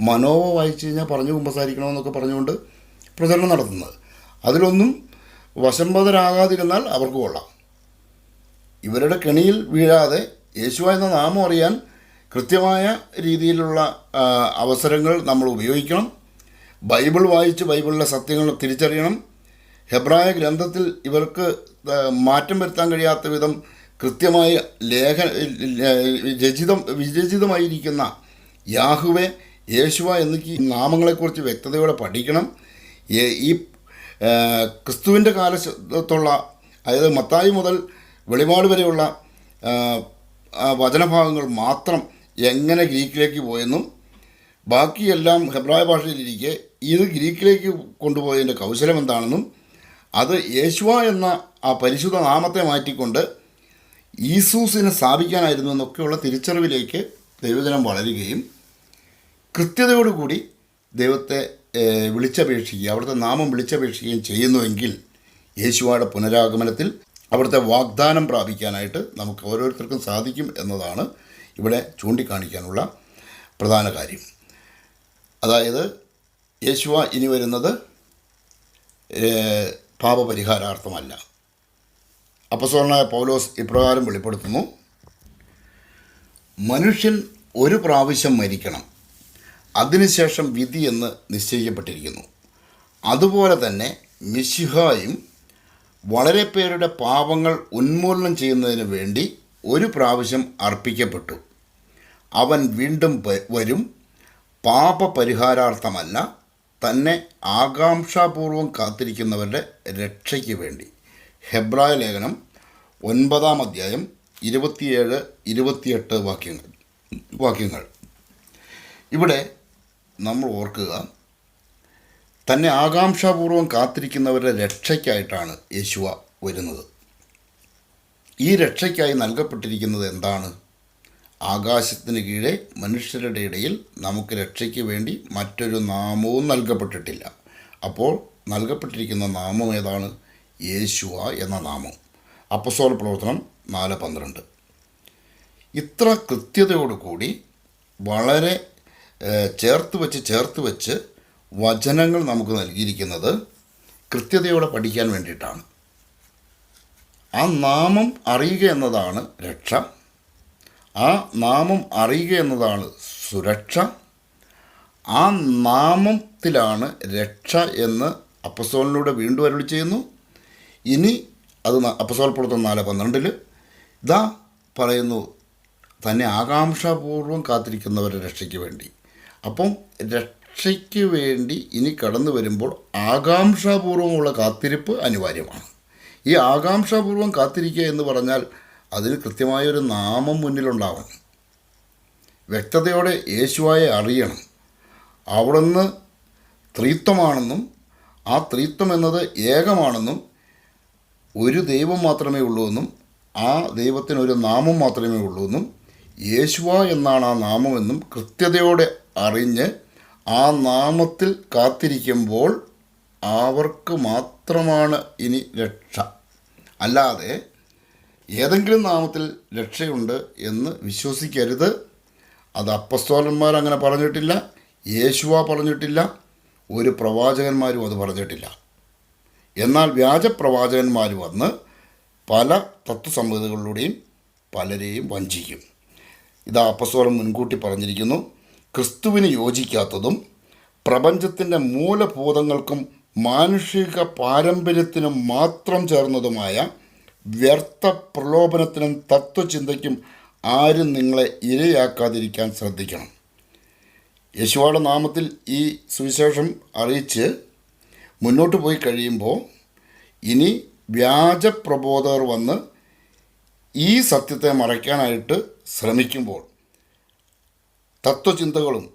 A: മനോവ വായിച്ചു കഴിഞ്ഞാൽ പറഞ്ഞു കുമ്പസാരിക്കണമെന്നൊക്കെ പറഞ്ഞുകൊണ്ട് പ്രചരണം നടത്തുന്നത്. അതിലൊന്നും വശംബദ്ധരാകാതിരുന്നാൽ അവർക്ക് കൊള്ളാം. ഇവരുടെ കെണിയിൽ വീഴാതെ യേശുവ എന്ന നാമം അറിയാൻ കൃത്യമായ രീതിയിലുള്ള അവസരങ്ങൾ നമ്മൾ ഉപയോഗിക്കണം. ബൈബിൾ വായിച്ച് ബൈബിളിലെ സത്യങ്ങൾ തിരിച്ചറിയണം. ഹെബ്രായ ഗ്രന്ഥത്തിൽ ഇവർക്ക് മാറ്റം വരുത്താൻ കഴിയാത്ത വിധം കൃത്യമായ വിരചിതമായിരിക്കുന്ന യാഹുവെ, യേശുവ എന്നീ നാമങ്ങളെക്കുറിച്ച് വ്യക്തതയോടെ പഠിക്കണം. ഈ ക്രിസ്തുവിൻ്റെ കാലത്തുള്ള, അതായത് മത്തായി മുതൽ വെളിപാട് വരെയുള്ള വചനഭാഗങ്ങൾ മാത്രം എങ്ങനെ ഗ്രീക്കിലേക്ക് പോയെന്നും ബാക്കിയെല്ലാം ഹെബ്രായ ഭാഷയിലിരിക്കെ ഇത് ഗ്രീക്കിലേക്ക് കൊണ്ടുപോയതിൻ്റെ കൗശലം എന്താണെന്നും അത് യേശുവ എന്ന ആ പരിശുദ്ധ നാമത്തെ മാറ്റിക്കൊണ്ട് ഈസൂസിനെ സ്ഥാപിക്കാനായിരുന്നു എന്നൊക്കെയുള്ള തിരിച്ചറിവിലേക്ക് ദൈവജനം വളരുകയും കൃത്യതയോടുകൂടി ദൈവത്തെ വിളിച്ചപേക്ഷിക്കുകയും അവിടുത്തെ നാമം വിളിച്ചപേക്ഷിക്കുകയും ചെയ്യുന്നുവെങ്കിൽ യേശുവയുടെ പുനരാഗമനത്തിൽ അവിടുത്തെ വാഗ്ദാനം പ്രാപിക്കാനായിട്ട് നമുക്ക് ഓരോരുത്തർക്കും സാധിക്കും എന്നതാണ് ഇവിടെ ചൂണ്ടിക്കാണിക്കാനുള്ള പ്രധാന കാര്യം. അതായത് യേശുവ ഇനി വരുന്നത് പാപപരിഹാരാർത്ഥമല്ല. അപ്പോസ്തലനായ പൗലോസ് ഇപ്രകാരം വെളിപ്പെടുത്തുന്നു: മനുഷ്യൻ ഒരു പ്രാവശ്യം മരിക്കണം, അതിനുശേഷം വിധി എന്ന് നിശ്ചയിക്കപ്പെട്ടിരിക്കുന്നു. അതുപോലെ തന്നെ മിശിഹായും വളരെ പേരുടെ പാപങ്ങൾ ഉന്മൂലനം ചെയ്യുന്നതിന് വേണ്ടി ഒരു പ്രാവശ്യം അർപ്പിക്കപ്പെട്ടു. അവൻ വീണ്ടും വരും, പാപപരിഹാരാർത്ഥമല്ല, തന്നെ ആകാംക്ഷാപൂർവം കാത്തിരിക്കുന്നവരുടെ രക്ഷയ്ക്ക് വേണ്ടി. ഹെബ്രായ ലേഖനം 9-ാം അധ്യായം 27-28 വാക്യങ്ങൾ. ഇവിടെ നമ്മൾ ഓർക്കുക, തന്നെ ആകാംക്ഷാപൂർവം കാത്തിരിക്കുന്നവരുടെ രക്ഷയ്ക്കായിട്ടാണ് യേശുവ വരുന്നത്. ഈ രക്ഷയ്ക്കായി നൽകപ്പെട്ടിരിക്കുന്നത് എന്താണ്? ആകാശത്തിന് കീഴെ മനുഷ്യരുടെ ഇടയിൽ നമുക്ക് രക്ഷയ്ക്ക് വേണ്ടി മറ്റൊരു നാമവും നൽകപ്പെട്ടിട്ടില്ല. അപ്പോൾ നൽകപ്പെട്ടിരിക്കുന്ന നാമം ഏതാണ്? യേശുവ എന്ന നാമം. അപ്പോസ്തല പ്രവർത്തനം 4:12. ഇത്ര കൃത്യതയോടുകൂടി വളരെ ചേർത്ത് വെച്ച് വചനങ്ങൾ നമുക്ക് നൽകിയിരിക്കുന്നത് കൃത്യതയോടെ പഠിക്കാൻ വേണ്ടിയിട്ടാണ്. ആ നാമം അറിയുക എന്നതാണ് രക്ഷ. ആ നാമം അറിയുക എന്നതാണ് സുരക്ഷ. ആ നാമത്തിലാണ് രക്ഷ എന്ന് അപ്പോസ്തലനിലൂടെ വീണ്ടും അരുളി ചെയ്യുന്നു. ഇനി അത് അപ്പോസ്തല പ്രവർത്തനം 4:12 ഇതാ പറയുന്നു, തന്നെ ആകാംക്ഷാപൂർവം കാത്തിരിക്കുന്നവരുടെ രക്ഷയ്ക്ക് വേണ്ടി. അപ്പം രക്ഷയ്ക്ക് വേണ്ടി ഇനി കടന്നു വരുമ്പോൾ ആകാംക്ഷാപൂർവമുള്ള കാത്തിരിപ്പ് അനിവാര്യമാണ്. ഈ ആകാംക്ഷാപൂർവം കാത്തിരിക്കുക എന്ന് പറഞ്ഞാൽ അതിന് കൃത്യമായൊരു നാമം മുന്നിലുണ്ടാവണം. വ്യക്തതയോടെ യേശുവായെ അറിയണം. അവിടുന്ന് ത്രിത്വമാണെന്നും ആ ത്രിത്വം എന്നത് ഏകമാണെന്നും ഒരു ദൈവം മാത്രമേ ഉള്ളൂ എന്നും ആ ദൈവത്തിനൊരു നാമം മാത്രമേ ഉള്ളൂ എന്നും യേശുവ എന്നാണ് ആ നാമമെന്നും കൃത്യതയോടെ അറിഞ്ഞ് ആ നാമത്തിൽ കാത്തിരിക്കുമ്പോൾ അവർക്ക് മാത്രമാണ് ഇനി രക്ഷ. അല്ലാതെ ഏതെങ്കിലും നാമത്തിൽ രക്ഷയുണ്ട് എന്ന് വിശ്വസിക്കരുത്. അത് അപ്പസ്തോലന്മാർ അങ്ങനെ പറഞ്ഞിട്ടില്ല, യേശുവ പറഞ്ഞിട്ടില്ല, ഒരു പ്രവാചകന്മാരും അത് പറഞ്ഞിട്ടില്ല. എന്നാൽ വ്യാജപ്രവാചകന്മാർ വന്ന് പല തത്വസംഹിതകളിലൂടെയും പലരെയും വഞ്ചിക്കും. ഇതാ അപ്പസ്തോലൻ മുൻകൂട്ടി പറഞ്ഞിരിക്കുന്നു. ക്രിസ്തുവിന് യോജിക്കാത്തതും പ്രപഞ്ചത്തിൻ്റെ മൂലഭൂതങ്ങൾക്കും മാനുഷിക പാരമ്പര്യത്തിനും മാത്രം ചേർന്നതുമായ വ്യർത്ഥ പ്രലോഭനത്തിനും തത്വചിന്തയ്ക്കും ആരും നിങ്ങളെ ഇരയാക്കാതിരിക്കാൻ ശ്രദ്ധിക്കണം. യേശുവയുടെ നാമത്തിൽ ഈ സുവിശേഷം അറിയിച്ച് മുന്നോട്ട് പോയി കഴിയുമ്പോൾ ഇനി വ്യാജപ്രബോധകർ വന്ന് ഈ സത്യത്തെ മറയ്ക്കാനായിട്ട് ശ്രമിക്കുമ്പോൾ തത്വചിന്തകളും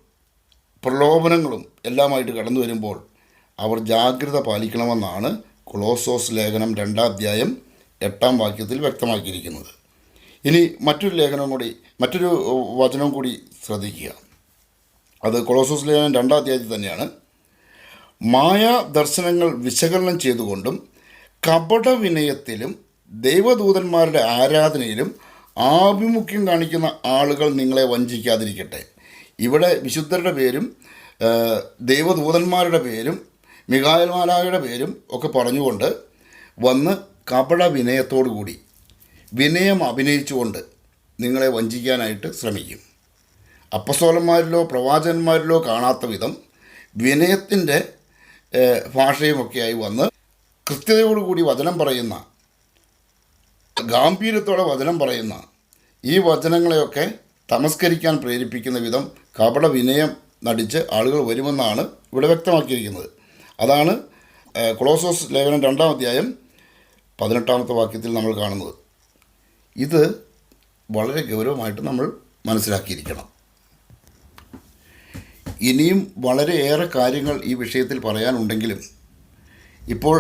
A: പ്രലോഭനങ്ങളും എല്ലാമായിട്ട് കടന്നു വരുമ്പോൾ അവർ ജാഗ്രത പാലിക്കണമെന്നാണ് കൊളോസോസ് ലേഖനം 2-ാം അധ്യായം 8-ാം വാക്യത്തിൽ വ്യക്തമാക്കിയിരിക്കുന്നത്. ഇനി മറ്റൊരു വചനം കൂടി ശ്രദ്ധിക്കുക. അത് കൊളോസോസ് ലേഖനം 2-ാം അധ്യായത്തിൽ തന്നെയാണ്. മായാ ദർശനങ്ങൾ വിശകലനം ചെയ്തുകൊണ്ടും കപട വിനയത്തിലും ദൈവദൂതന്മാരുടെ ആരാധനയിലും ആഭിമുഖ്യം കാണിക്കുന്ന ആളുകൾ നിങ്ങളെ വഞ്ചിക്കാതിരിക്കട്ടെ. ഇവിടെ വിശുദ്ധരുടെ പേരും ദൈവദൂതന്മാരുടെ പേരും മിഖായേൽ മാലാഖയുടെ പേരും ഒക്കെ പറഞ്ഞുകൊണ്ട് വന്ന് കപട വിനയത്തോടു കൂടി വിനയം അഭിനയിച്ചുകൊണ്ട് നിങ്ങളെ വഞ്ചിക്കാനായിട്ട് ശ്രമിക്കും. അപ്പസ്തോലന്മാരിലോ പ്രവാചകന്മാരിലോ കാണാത്ത വിധം വിനയത്തിൻ്റെ ഭാഷയുമൊക്കെയായി വന്ന് കൃത്യതയോടുകൂടി വചനം പറയുന്ന, ഗാംഭീര്യത്തോടെ വചനം പറയുന്ന ഈ വചനങ്ങളെയൊക്കെ തമസ്കരിക്കാൻ പ്രേരിപ്പിക്കുന്ന വിധം കപട വിനയം നടിച്ച് ആളുകൾ വരുമെന്നാണ് ഇവിടെ വ്യക്തമാക്കിയിരിക്കുന്നത്. അതാണ് കൊളോസോസ് ലേഖനം 2-ാം അധ്യായം 18-ാമത്തെ വാക്യത്തിൽ നമ്മൾ കാണുന്നത്. ഇത് വളരെ ഗൗരവമായിട്ട് നമ്മൾ മനസ്സിലാക്കിയിരിക്കണം. ഇനിയും വളരെയേറെ കാര്യങ്ങൾ ഈ വിഷയത്തിൽ പറയാനുണ്ടെങ്കിലും ഇപ്പോൾ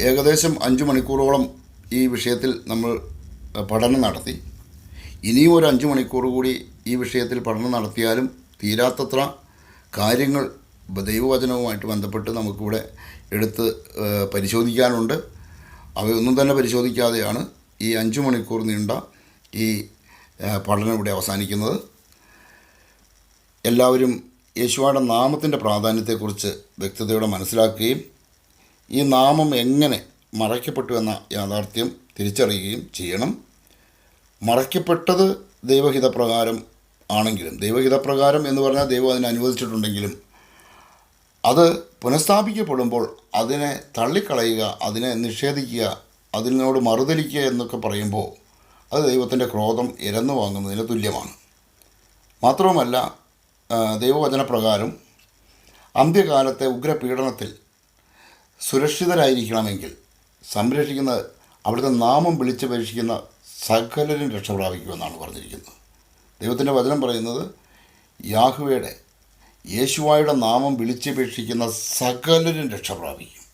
A: ഏകദേശം 5 മണിക്കൂറോളം ഈ വിഷയത്തിൽ നമ്മൾ പഠനം നടത്തി. ഇനിയും ഒരു 5 മണിക്കൂർ കൂടി ഈ വിഷയത്തിൽ പഠനം നടത്തിയാലും തീരാത്തത്ര കാര്യങ്ങൾ ദൈവവചനവുമായിട്ട് ബന്ധപ്പെട്ട് നമുക്കിവിടെ എടുത്ത് പരിശോധിക്കാനുണ്ട്. അവയൊന്നും തന്നെ പരിശോധിക്കാതെയാണ് ഈ 5 മണിക്കൂർ നീണ്ട ഈ പഠനം ഇവിടെ അവസാനിക്കുന്നത്. എല്ലാവരും യേശുവയുടെ നാമത്തിൻ്റെ പ്രാധാന്യത്തെക്കുറിച്ച് വ്യക്തതയോടെ മനസ്സിലാക്കുകയും ഈ നാമം എങ്ങനെ മറയ്ക്കപ്പെട്ടു എന്ന യാഥാർത്ഥ്യം തിരിച്ചറിയുകയും ചെയ്യണം. മറയ്ക്കപ്പെട്ടത് ദൈവഹിതപ്രകാരം ആണെങ്കിലും, ദൈവഹിതപ്രകാരം എന്ന് പറഞ്ഞാൽ ദൈവം അതിനെ അനുവദിച്ചിട്ടുണ്ടെങ്കിലും അത് പുനഃസ്ഥാപിക്കപ്പെടുമ്പോൾ അതിനെ തള്ളിക്കളയുക, അതിനെ നിഷേധിക്കുക, അതിനോട് മറുതലിക്കുക എന്നൊക്കെ പറയുമ്പോൾ അത് ദൈവത്തിൻ്റെ ക്രോധം ഇരന്നു വാങ്ങുന്നതിന് തുല്യമാണ്. മാത്രവുമല്ല, ദൈവവചനപ്രകാരം അന്ത്യകാലത്തെ ഉഗ്രപീഡനത്തിൽ സുരക്ഷിതരായിരിക്കണമെങ്കിൽ സംരക്ഷിക്കുന്ന അവിടുത്തെ നാമം വിളിച്ച് പരീക്ഷിക്കുന്ന സകലരും രക്ഷ പ്രാപിക്കുമെന്നാണ് പറഞ്ഞിരിക്കുന്നത്. ദൈവത്തിൻ്റെ വചനം പറയുന്നത് യാഹ്വേയുടെ യേശുവായുടെ നാമം വിളിച്ചപേക്ഷിക്കുന്ന സകലരും രക്ഷ പ്രാപിക്കും.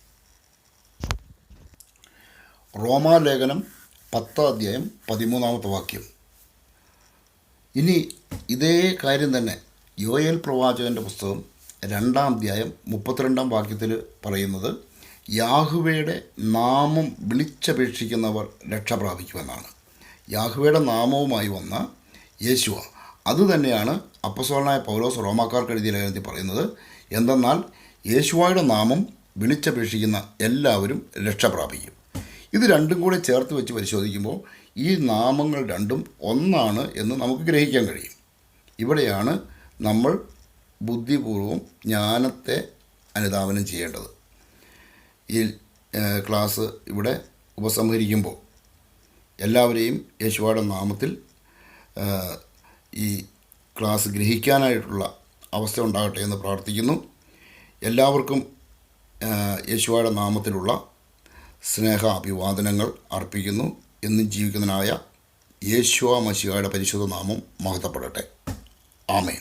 A: റോമാലേഖനം 10-ാം അധ്യായം 13-ാമത്തെ വാക്യം. ഇനി ഇതേ കാര്യം തന്നെ യോയേൽ പ്രവാചകൻ്റെ പുസ്തകം 2-ാം അധ്യായം 32-ാം വാക്യത്തിൽ പറയുന്നത് യാഹ്വേയുടെ നാമം വിളിച്ചപേക്ഷിക്കുന്നവർ രക്ഷ പ്രാപിക്കുമെന്നാണ്. യാഹ്വേയുടെ നാമവുമായി വന്ന യേശുവ അതുതന്നെയാണ് അപ്പസ്തോലനായ പൗലോസ് റോമാക്കാർക്ക് എഴുതിയ ലേഖനത്തിൽ പറയുന്നത്. എന്തെന്നാൽ യേശുവയുടെ നാമം വിളിച്ചപേക്ഷിക്കുന്ന എല്ലാവരും രക്ഷ പ്രാപിക്കും. ഇത് രണ്ടും കൂടെ ചേർത്ത് വെച്ച് പരിശോധിക്കുമ്പോൾ ഈ നാമങ്ങൾ രണ്ടും ഒന്നാണ് എന്ന് നമുക്ക് ഗ്രഹിക്കാൻ കഴിയും. ഇവിടെയാണ് നമ്മൾ ബുദ്ധിപൂർവം ജ്ഞാനത്തെ അനുധാവനം ചെയ്യേണ്ടത്. ഈ ക്ലാസ് ഇവിടെ ഉപസംഹരിക്കുമ്പോൾ എല്ലാവരെയും യേശുവയുടെ നാമത്തിൽ ഈ ക്ലാസ് ഗ്രഹിക്കാനായിട്ടുള്ള അവസ്ഥ ഉണ്ടാകട്ടെ എന്ന് പ്രാർത്ഥിക്കുന്നു. എല്ലാവർക്കും യേശുവയുടെ നാമത്തിലുള്ള സ്നേഹ അഭിവാദനങ്ങൾ അർപ്പിക്കുന്നു. എന്നും ജീവിക്കുന്നതിനായ യേശുവ മശിഹായുടെ പരിശുദ്ധ നാമം മഹത്വപ്പെടട്ടെ. ആമേൻ.